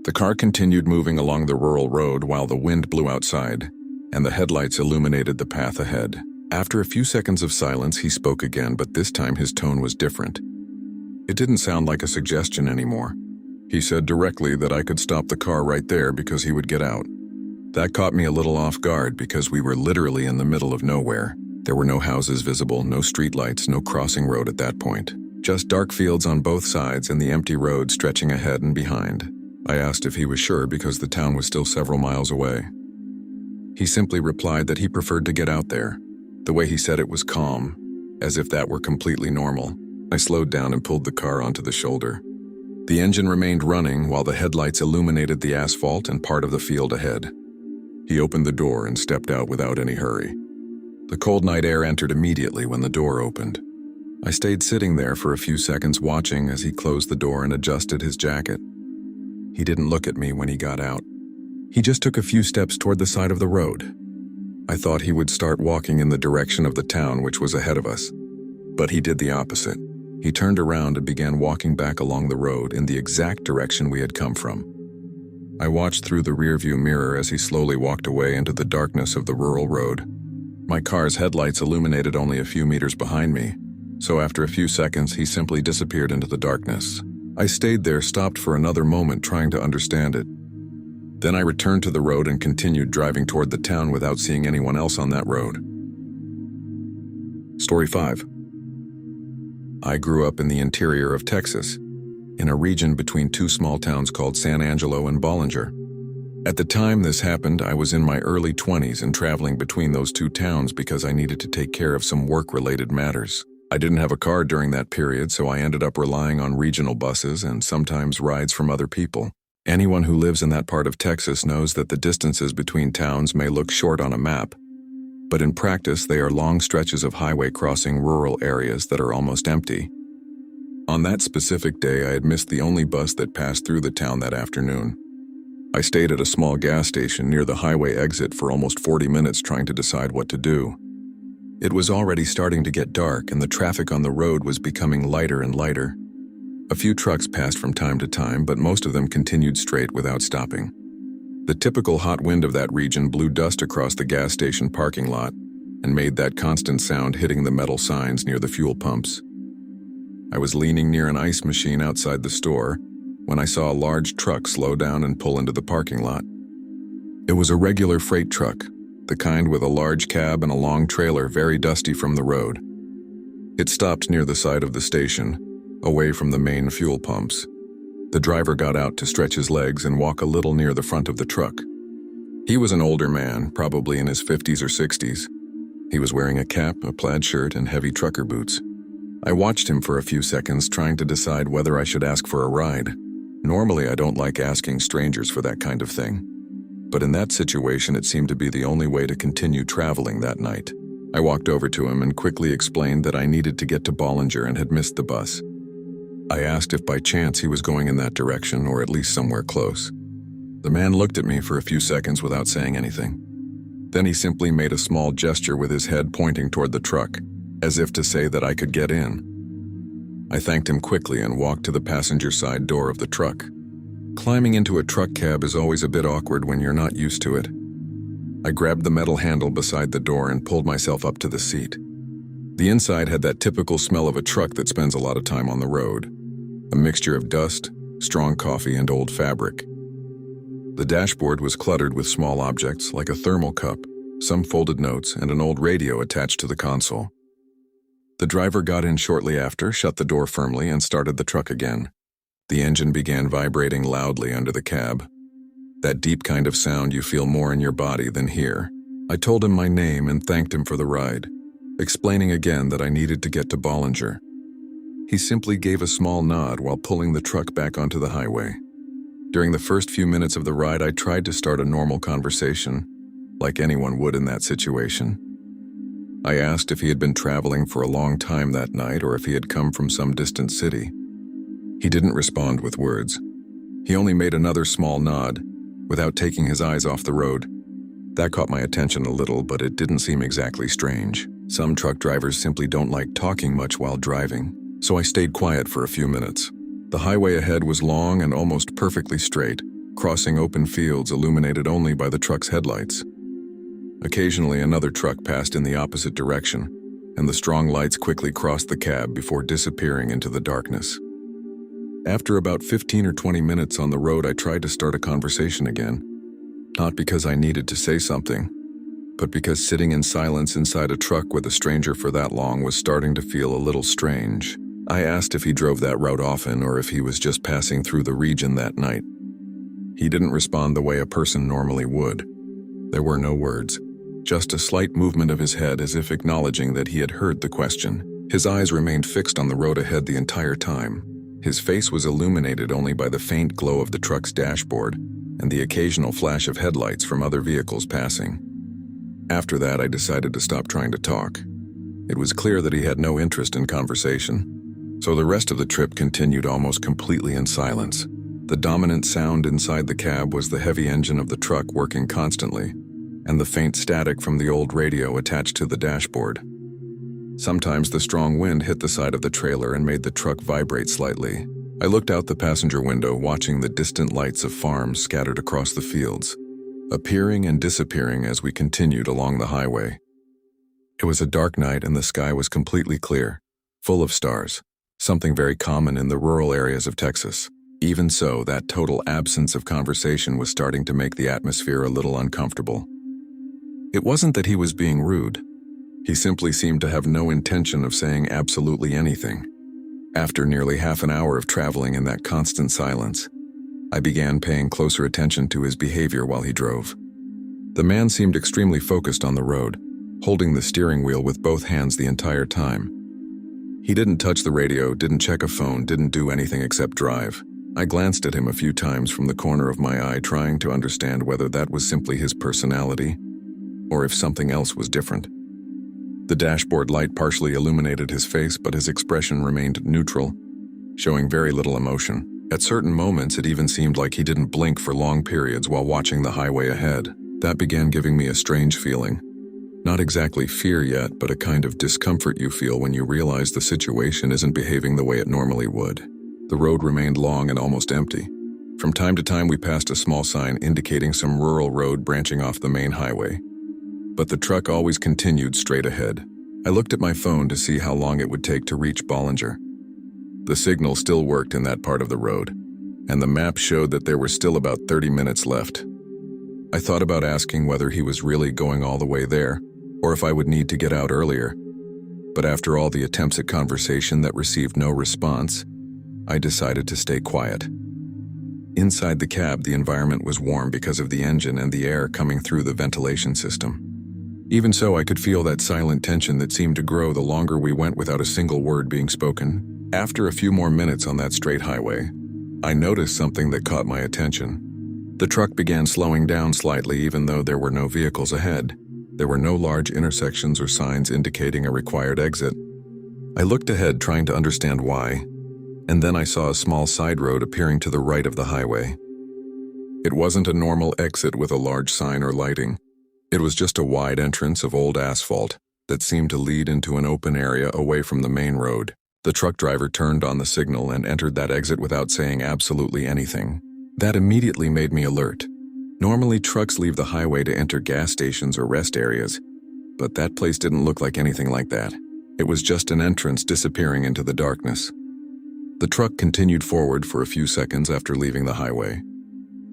The car continued moving along the rural road while the wind blew outside, and the headlights illuminated the path ahead. After a few seconds of silence, he spoke again, but this time his tone was different. It didn't sound like a suggestion anymore. He said directly that I could stop the car right there because he would get out. That caught me a little off guard because we were literally in the middle of nowhere. There were no houses visible, no streetlights, no crossing road at that point. Just dark fields on both sides and the empty road stretching ahead and behind. I asked if he was sure because the town was still several miles away. He simply replied that he preferred to get out there. The way he said it was calm, as if that were completely normal. I slowed down and pulled the car onto the shoulder. The engine remained running while the headlights illuminated the asphalt and part of the field ahead. He opened the door and stepped out without any hurry. The cold night air entered immediately when the door opened. I stayed sitting there for a few seconds watching as he closed the door and adjusted his jacket. He didn't look at me when he got out. He just took a few steps toward the side of the road. I thought he would start walking in the direction of the town which was ahead of us. But he did the opposite. He turned around and began walking back along the road in the exact direction we had come from. I watched through the rearview mirror as he slowly walked away into the darkness of the rural road. My car's headlights illuminated only a few meters behind me, so after a few seconds he simply disappeared into the darkness. I stayed there, stopped for another moment trying to understand it. Then I returned to the road and continued driving toward the town without seeing anyone else on that road. Story 5. I grew up in the interior of Texas, in a region between two small towns called San Angelo and Bollinger. At the time this happened, I was in my early 20s and traveling between those two towns because I needed to take care of some work-related matters. I didn't have a car during that period, so I ended up relying on regional buses and sometimes rides from other people. Anyone who lives in that part of Texas knows that the distances between towns may look short on a map, but in practice they are long stretches of highway crossing rural areas that are almost empty. On that specific day, I had missed the only bus that passed through the town that afternoon. I stayed at a small gas station near the highway exit for almost 40 minutes trying to decide what to do. It was already starting to get dark and the traffic on the road was becoming lighter and lighter. A few trucks passed from time to time, but most of them continued straight without stopping. The typical hot wind of that region blew dust across the gas station parking lot and made that constant sound hitting the metal signs near the fuel pumps. I was leaning near an ice machine outside the store when I saw a large truck slow down and pull into the parking lot. It was a regular freight truck, the kind with a large cab and a long trailer very dusty from the road. It stopped near the side of the station, away from the main fuel pumps. The driver got out to stretch his legs and walk a little near the front of the truck. He was an older man, probably in his 50s or 60s. He was wearing a cap, a plaid shirt, and heavy trucker boots. I watched him for a few seconds, trying to decide whether I should ask for a ride. Normally, I don't like asking strangers for that kind of thing. But in that situation, it seemed to be the only way to continue traveling that night. I walked over to him and quickly explained that I needed to get to Bollinger and had missed the bus. I asked if by chance he was going in that direction or at least somewhere close. The man looked at me for a few seconds without saying anything. Then he simply made a small gesture with his head pointing toward the truck, as if to say that I could get in. I thanked him quickly and walked to the passenger side door of the truck. Climbing into a truck cab is always a bit awkward when you're not used to it. I grabbed the metal handle beside the door and pulled myself up to the seat. The inside had that typical smell of a truck that spends a lot of time on the road. A mixture of dust, strong coffee, and old fabric. The dashboard was cluttered with small objects like a thermal cup, some folded notes, and an old radio attached to the console. The driver got in shortly after, shut the door firmly, and started the truck again. The engine began vibrating loudly under the cab. That deep kind of sound you feel more in your body than here. I told him my name and thanked him for the ride, explaining again that I needed to get to Bollinger. He simply gave a small nod while pulling the truck back onto the highway. During the first few minutes of the ride, I tried to start a normal conversation, like anyone would in that situation. I asked if he had been traveling for a long time that night or if he had come from some distant city. He didn't respond with words. He only made another small nod, without taking his eyes off the road. That caught my attention a little, but it didn't seem exactly strange. Some truck drivers simply don't like talking much while driving, so I stayed quiet for a few minutes. The highway ahead was long and almost perfectly straight, crossing open fields illuminated only by the truck's headlights. Occasionally, another truck passed in the opposite direction, and the strong lights quickly crossed the cab before disappearing into the darkness. After about 15 or 20 minutes on the road, I tried to start a conversation again. Not because I needed to say something, but because sitting in silence inside a truck with a stranger for that long was starting to feel a little strange. I asked if he drove that route often or if he was just passing through the region that night. He didn't respond the way a person normally would. There were no words, just a slight movement of his head as if acknowledging that he had heard the question. His eyes remained fixed on the road ahead the entire time. His face was illuminated only by the faint glow of the truck's dashboard and the occasional flash of headlights from other vehicles passing. After that, I decided to stop trying to talk. It was clear that he had no interest in conversation, so the rest of the trip continued almost completely in silence. The dominant sound inside the cab was the heavy engine of the truck working constantly, and the faint static from the old radio attached to the dashboard. Sometimes the strong wind hit the side of the trailer and made the truck vibrate slightly. I looked out the passenger window, watching the distant lights of farms scattered across the fields, appearing and disappearing as we continued along the highway. It was a dark night and the sky was completely clear, full of stars, something very common in the rural areas of Texas. Even so, that total absence of conversation was starting to make the atmosphere a little uncomfortable. It wasn't that he was being rude. He simply seemed to have no intention of saying absolutely anything. After nearly half an hour of traveling in that constant silence, I began paying closer attention to his behavior while he drove. The man seemed extremely focused on the road, holding the steering wheel with both hands the entire time. He didn't touch the radio, didn't check a phone, didn't do anything except drive. I glanced at him a few times from the corner of my eye, trying to understand whether that was simply his personality or if something else was different. The dashboard light partially illuminated his face, but his expression remained neutral, showing very little emotion. At certain moments, it even seemed like he didn't blink for long periods while watching the highway ahead. That began giving me a strange feeling. Not exactly fear yet, but a kind of discomfort you feel when you realize the situation isn't behaving the way it normally would. The road remained long and almost empty. From time to time, we passed a small sign indicating some rural road branching off the main highway. But the truck always continued straight ahead. I looked at my phone to see how long it would take to reach Bollinger. The signal still worked in that part of the road, and the map showed that there were still about 30 minutes left. I thought about asking whether he was really going all the way there, or if I would need to get out earlier. But after all the attempts at conversation that received no response, I decided to stay quiet. Inside the cab, the environment was warm because of the engine and the air coming through the ventilation system. Even so, I could feel that silent tension that seemed to grow the longer we went without a single word being spoken. After a few more minutes on that straight highway, I noticed something that caught my attention. The truck began slowing down slightly even though there were no vehicles ahead. There were no large intersections or signs indicating a required exit. I looked ahead trying to understand why, and then I saw a small side road appearing to the right of the highway. It wasn't a normal exit with a large sign or lighting. It was just a wide entrance of old asphalt that seemed to lead into an open area away from the main road. The truck driver turned on the signal and entered that exit without saying absolutely anything. That immediately made me alert. Normally, trucks leave the highway to enter gas stations or rest areas, but that place didn't look like anything like that. It was just an entrance disappearing into the darkness. The truck continued forward for a few seconds after leaving the highway.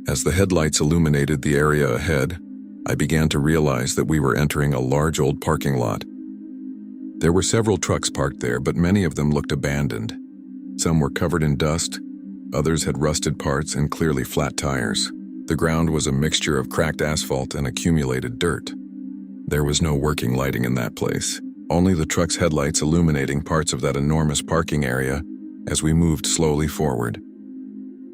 As the headlights illuminated the area ahead, I began to realize that we were entering a large old parking lot. There were several trucks parked there, but many of them looked abandoned. Some were covered in dust, others had rusted parts and clearly flat tires. The ground was a mixture of cracked asphalt and accumulated dirt. There was no working lighting in that place, only the truck's headlights illuminating parts of that enormous parking area as we moved slowly forward.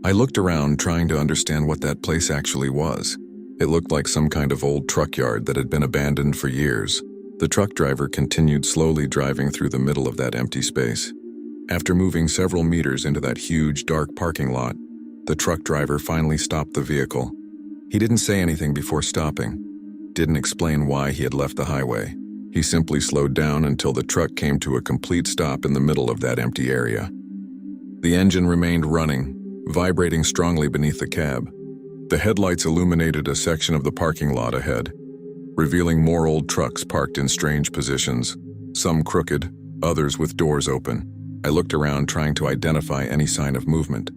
I looked around trying to understand what that place actually was. It looked like some kind of old truck yard that had been abandoned for years. The truck driver continued slowly driving through the middle of that empty space. After moving several meters into that huge, dark parking lot, the truck driver finally stopped the vehicle. He didn't say anything before stopping, didn't explain why he had left the highway. He simply slowed down until the truck came to a complete stop in the middle of that empty area. The engine remained running, vibrating strongly beneath the cab. The headlights illuminated a section of the parking lot ahead, revealing more old trucks parked in strange positions, some crooked, others with doors open. I looked around trying to identify any sign of movement,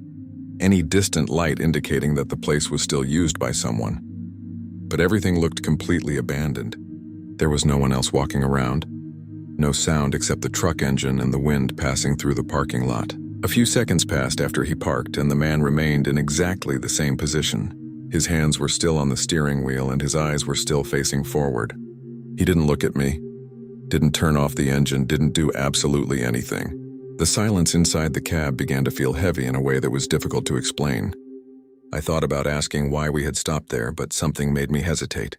any distant light indicating that the place was still used by someone. But everything looked completely abandoned. There was no one else walking around, no sound except the truck engine and the wind passing through the parking lot. A few seconds passed after he parked, and the man remained in exactly the same position. His hands were still on the steering wheel and his eyes were still facing forward. He didn't look at me, didn't turn off the engine, didn't do absolutely anything. The silence inside the cab began to feel heavy in a way that was difficult to explain. I thought about asking why we had stopped there, but something made me hesitate.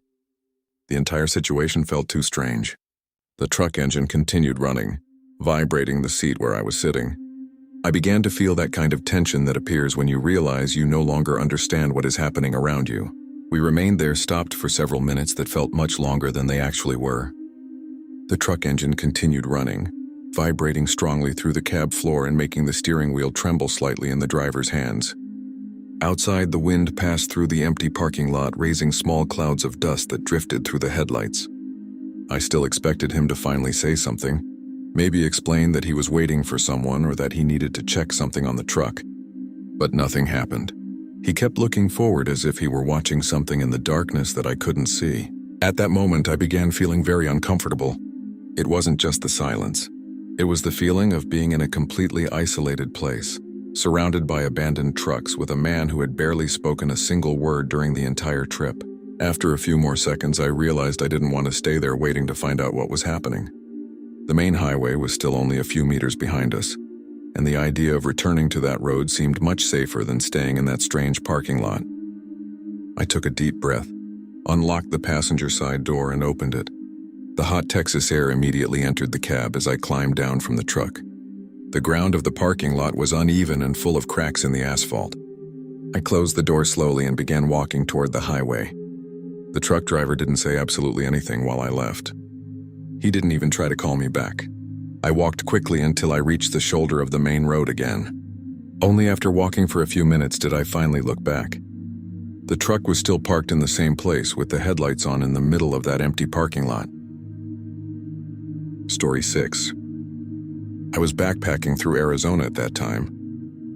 The entire situation felt too strange. The truck engine continued running, vibrating the seat where I was sitting. I began to feel that kind of tension that appears when you realize you no longer understand what is happening around you. We remained there, stopped for several minutes that felt much longer than they actually were. The truck engine continued running, vibrating strongly through the cab floor and making the steering wheel tremble slightly in the driver's hands. Outside, the wind passed through the empty parking lot, raising small clouds of dust that drifted through the headlights. I still expected him to finally say something, maybe explain that he was waiting for someone or that he needed to check something on the truck. But nothing happened. He kept looking forward as if he were watching something in the darkness that I couldn't see. At that moment, I began feeling very uncomfortable. It wasn't just the silence. It was the feeling of being in a completely isolated place, surrounded by abandoned trucks with a man who had barely spoken a single word during the entire trip. After a few more seconds, I realized I didn't want to stay there waiting to find out what was happening. The main highway was still only a few meters behind us, and the idea of returning to that road seemed much safer than staying in that strange parking lot. I took a deep breath, unlocked the passenger side door and opened it. The hot Texas air immediately entered the cab as I climbed down from the truck. The ground of the parking lot was uneven and full of cracks in the asphalt. I closed the door slowly and began walking toward the highway. The truck driver didn't say absolutely anything while I left. He didn't even try to call me back. I walked quickly until I reached the shoulder of the main road again. Only after walking for a few minutes did I finally look back. The truck was still parked in the same place with the headlights on in the middle of that empty parking lot. Story 6. I was backpacking through Arizona at that time.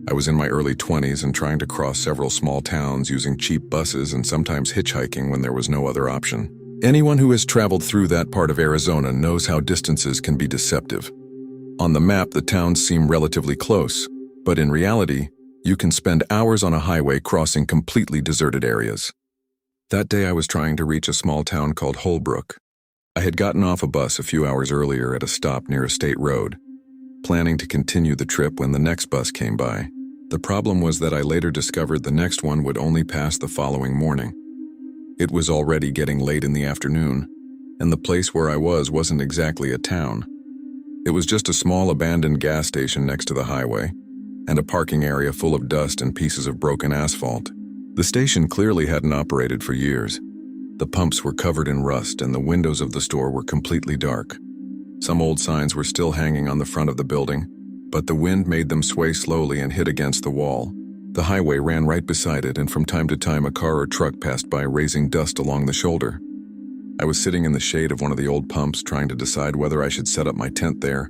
I was in my early 20s and trying to cross several small towns using cheap buses and sometimes hitchhiking when there was no other option. Anyone who has traveled through that part of Arizona knows how distances can be deceptive. On the map, the towns seem relatively close, but in reality, you can spend hours on a highway crossing completely deserted areas. That day I was trying to reach a small town called Holbrook. I had gotten off a bus a few hours earlier at a stop near a state road, planning to continue the trip when the next bus came by. The problem was that I later discovered the next one would only pass the following morning. It was already getting late in the afternoon, and the place where I wasn't exactly a town. It was just a small abandoned gas station next to the highway, and a parking area full of dust and pieces of broken asphalt. The station clearly hadn't operated for years. The pumps were covered in rust and the windows of the store were completely dark. Some old signs were still hanging on the front of the building, but the wind made them sway slowly and hit against the wall. The highway ran right beside it, and from time to time a car or truck passed by, raising dust along the shoulder. I was sitting in the shade of one of the old pumps trying to decide whether I should set up my tent there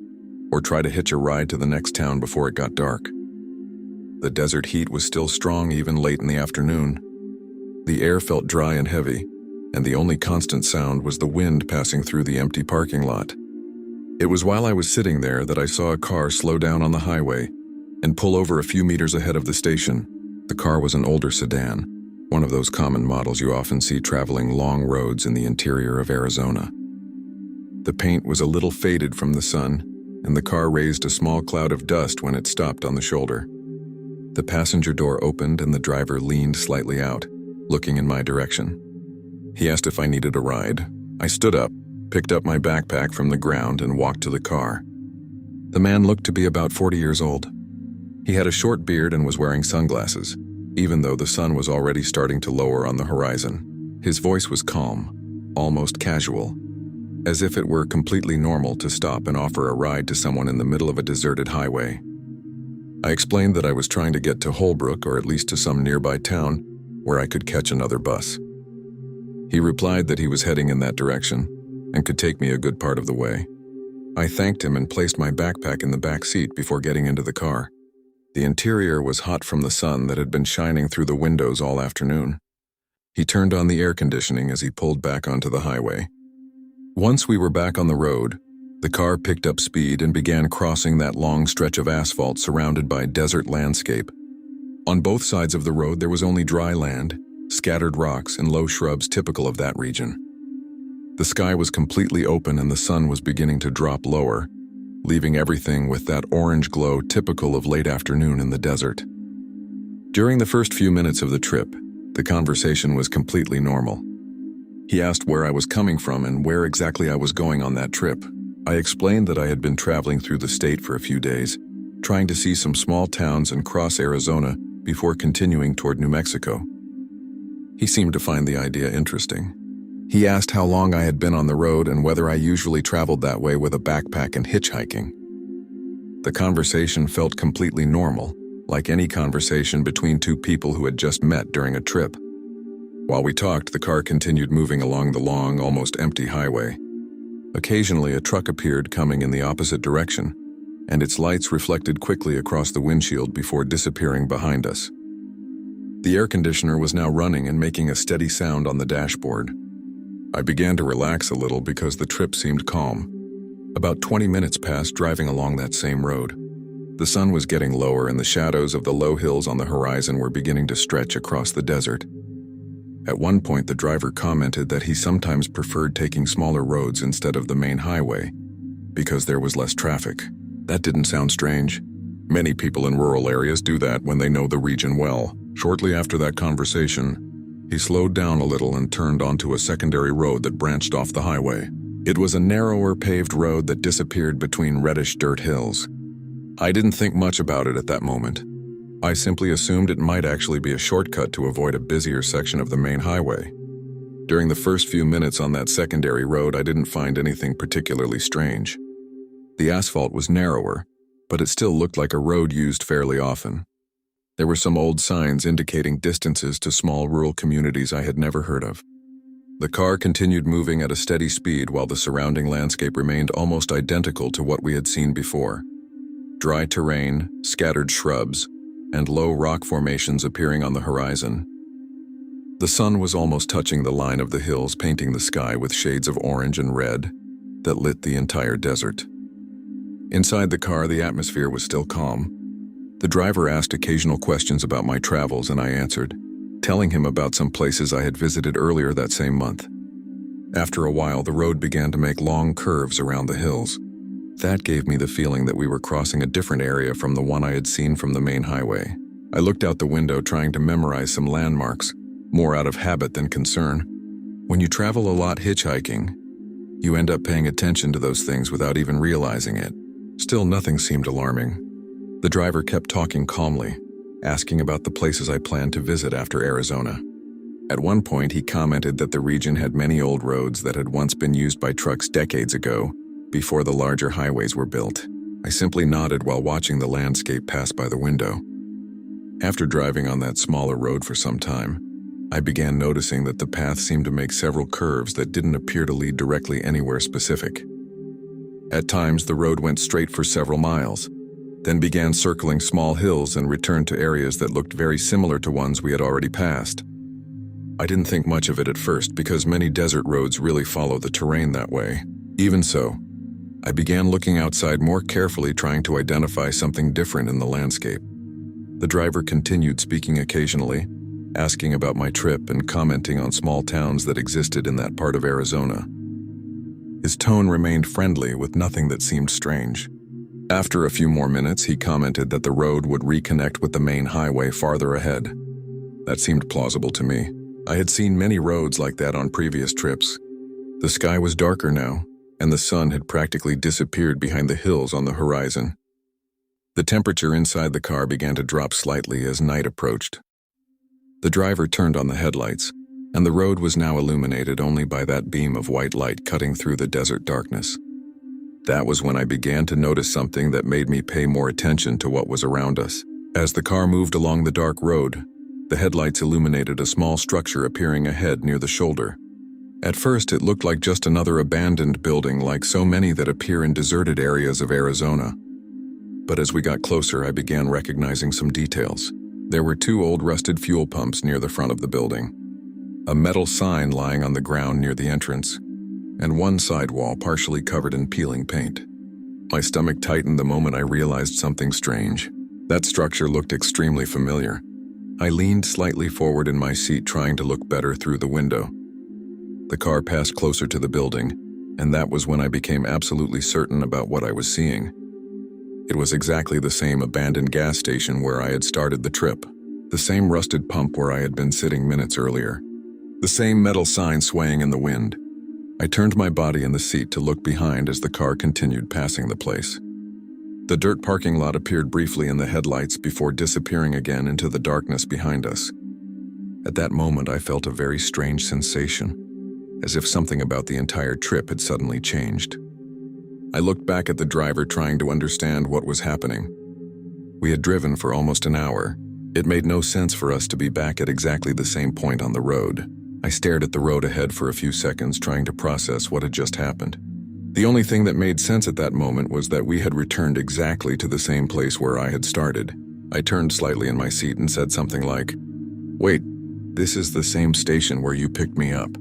or try to hitch a ride to the next town before it got dark. The desert heat was still strong even late in the afternoon. The air felt dry and heavy, and the only constant sound was the wind passing through the empty parking lot. It was while I was sitting there that I saw a car slow down on the highway and pull over a few meters ahead of the station. The car was an older sedan, one of those common models you often see traveling long roads in the interior of Arizona. The paint was a little faded from the sun, and the car raised a small cloud of dust when it stopped on the shoulder. The passenger door opened and the driver leaned slightly out, looking in my direction. He asked if I needed a ride. I stood up, picked up my backpack from the ground, and walked to the car. The man looked to be about 40 years old. He had a short beard and was wearing sunglasses, even though the sun was already starting to lower on the horizon. His voice was calm, almost casual, as if it were completely normal to stop and offer a ride to someone in the middle of a deserted highway. I explained that I was trying to get to Holbrook, or at least to some nearby town where I could catch another bus. He replied that he was heading in that direction and could take me a good part of the way. I thanked him and placed my backpack in the back seat before getting into the car. The interior was hot from the sun that had been shining through the windows all afternoon. He turned on the air conditioning as he pulled back onto the highway. Once we were back on the road, the car picked up speed and began crossing that long stretch of asphalt surrounded by desert landscape. On both sides of the road there was only dry land, scattered rocks, and low shrubs typical of that region. The sky was completely open and the sun was beginning to drop lower, leaving everything with that orange glow typical of late afternoon in the desert. During the first few minutes of the trip, the conversation was completely normal. He asked where I was coming from and where exactly I was going on that trip. I explained that I had been traveling through the state for a few days, trying to see some small towns and cross Arizona before continuing toward New Mexico. He seemed to find the idea interesting. He asked how long I had been on the road and whether I usually traveled that way with a backpack and hitchhiking. The conversation felt completely normal, like any conversation between two people who had just met during a trip. While we talked, the car continued moving along the long, almost empty highway. Occasionally, a truck appeared coming in the opposite direction, and its lights reflected quickly across the windshield before disappearing behind us. The air conditioner was now running and making a steady sound on the dashboard. I began to relax a little because the trip seemed calm. About 20 minutes passed driving along that same road. The sun was getting lower and the shadows of the low hills on the horizon were beginning to stretch across the desert. At one point, the driver commented that he sometimes preferred taking smaller roads instead of the main highway because there was less traffic. That didn't sound strange. Many people in rural areas do that when they know the region well. Shortly after that conversation, he slowed down a little and turned onto a secondary road that branched off the highway. It was a narrower paved road that disappeared between reddish dirt hills. I didn't think much about it at that moment. I simply assumed it might actually be a shortcut to avoid a busier section of the main highway. During the first few minutes on that secondary road, I didn't find anything particularly strange. The asphalt was narrower, but it still looked like a road used fairly often. There were some old signs indicating distances to small rural communities I had never heard of. The car continued moving at a steady speed while the surrounding landscape remained almost identical to what we had seen before. Dry terrain, scattered shrubs, and low rock formations appearing on the horizon. The sun was almost touching the line of the hills, painting the sky with shades of orange and red that lit the entire desert. Inside the car, the atmosphere was still calm. The driver asked occasional questions about my travels and I answered, telling him about some places I had visited earlier that same month. After a while, the road began to make long curves around the hills. That gave me the feeling that we were crossing a different area from the one I had seen from the main highway. I looked out the window trying to memorize some landmarks, more out of habit than concern. When you travel a lot hitchhiking, you end up paying attention to those things without even realizing it. Still, nothing seemed alarming. The driver kept talking calmly, asking about the places I planned to visit after Arizona. At one point, he commented that the region had many old roads that had once been used by trucks decades ago, before the larger highways were built. I simply nodded while watching the landscape pass by the window. After driving on that smaller road for some time, I began noticing that the path seemed to make several curves that didn't appear to lead directly anywhere specific. At times, the road went straight for several miles, then began circling small hills and returned to areas that looked very similar to ones we had already passed. I didn't think much of it at first because many desert roads really follow the terrain that way. Even so, I began looking outside more carefully, trying to identify something different in the landscape. The driver continued speaking occasionally, asking about my trip and commenting on small towns that existed in that part of Arizona. His tone remained friendly with nothing that seemed strange. After a few more minutes, he commented that the road would reconnect with the main highway farther ahead. That seemed plausible to me. I had seen many roads like that on previous trips. The sky was darker now, and the sun had practically disappeared behind the hills on the horizon. The temperature inside the car began to drop slightly as night approached. The driver turned on the headlights, and the road was now illuminated only by that beam of white light cutting through the desert darkness. That was when I began to notice something that made me pay more attention to what was around us. As the car moved along the dark road, the headlights illuminated a small structure appearing ahead near the shoulder. At first, it looked like just another abandoned building like so many that appear in deserted areas of Arizona. But as we got closer, I began recognizing some details. There were 2 old rusted fuel pumps near the front of the building, a metal sign lying on the ground near the entrance, and one sidewall partially covered in peeling paint. My stomach tightened the moment I realized something strange. That structure looked extremely familiar. I leaned slightly forward in my seat, trying to look better through the window. The car passed closer to the building, and that was when I became absolutely certain about what I was seeing. It was exactly the same abandoned gas station where I had started the trip, the same rusted pump where I had been sitting minutes earlier, the same metal sign swaying in the wind. I turned my body in the seat to look behind as the car continued passing the place. The dirt parking lot appeared briefly in the headlights before disappearing again into the darkness behind us. At that moment, I felt a very strange sensation, as if something about the entire trip had suddenly changed. I looked back at the driver, trying to understand what was happening. We had driven for almost an hour. It made no sense for us to be back at exactly the same point on the road. I stared at the road ahead for a few seconds, trying to process what had just happened. The only thing that made sense at that moment was that we had returned exactly to the same place where I had started. I turned slightly in my seat and said something like, "Wait, this is the same station where you picked me up."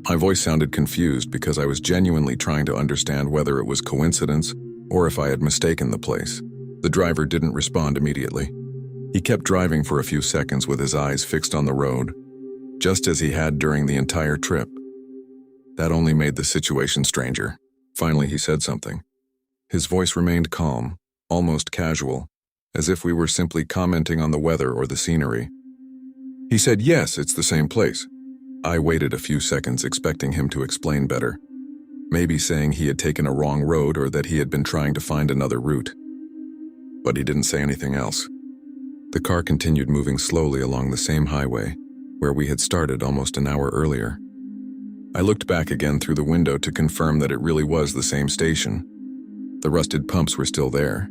My voice sounded confused because I was genuinely trying to understand whether it was coincidence or if I had mistaken the place. The driver didn't respond immediately. He kept driving for a few seconds with his eyes fixed on the road, just as he had during the entire trip. That only made the situation stranger. Finally, he said something. His voice remained calm, almost casual, as if we were simply commenting on the weather or the scenery. He said, "Yes, it's the same place." I waited a few seconds, expecting him to explain better, maybe saying he had taken a wrong road or that he had been trying to find another route. But he didn't say anything else. The car continued moving slowly along the same highway, where we had started almost an hour earlier. I looked back again through the window to confirm that it really was the same station. The rusted pumps were still there,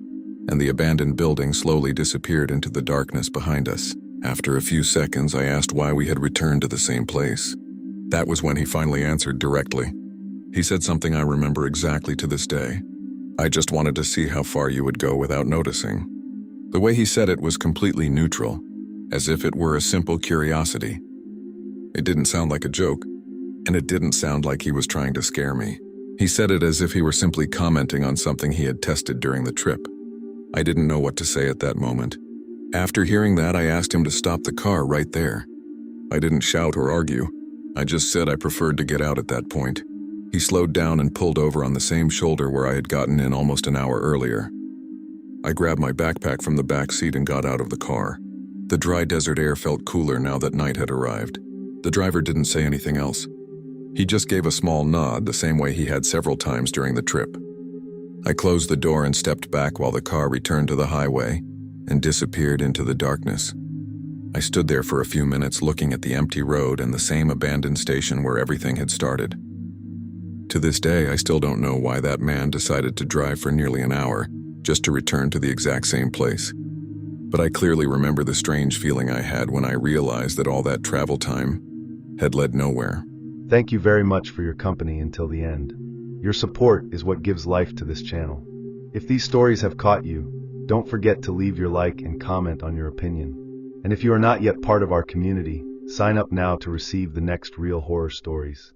and the abandoned building slowly disappeared into the darkness behind us. After a few seconds, I asked why we had returned to the same place. That was when he finally answered directly. He said something I remember exactly to this day. "I just wanted to see how far you would go without noticing." The way he said it was completely neutral, as if it were a simple curiosity. It didn't sound like a joke, and it didn't sound like he was trying to scare me. He said it as if he were simply commenting on something he had tested during the trip. I didn't know what to say at that moment. After hearing that, I asked him to stop the car right there. I didn't shout or argue. I just said I preferred to get out at that point. He slowed down and pulled over on the same shoulder where I had gotten in almost an hour earlier. I grabbed my backpack from the back seat and got out of the car. The dry desert air felt cooler now that night had arrived. The driver didn't say anything else. He just gave a small nod, the same way he had several times during the trip. I closed the door and stepped back while the car returned to the highway and disappeared into the darkness. I stood there for a few minutes looking at the empty road and the same abandoned station where everything had started. To this day, I still don't know why that man decided to drive for nearly an hour just to return to the exact same place. But I clearly remember the strange feeling I had when I realized that all that travel time had led nowhere. Thank you very much for your company until the end. Your support is what gives life to this channel. If these stories have caught you, don't forget to leave your like and comment on your opinion. And if you are not yet part of our community, sign up now to receive the next real horror stories.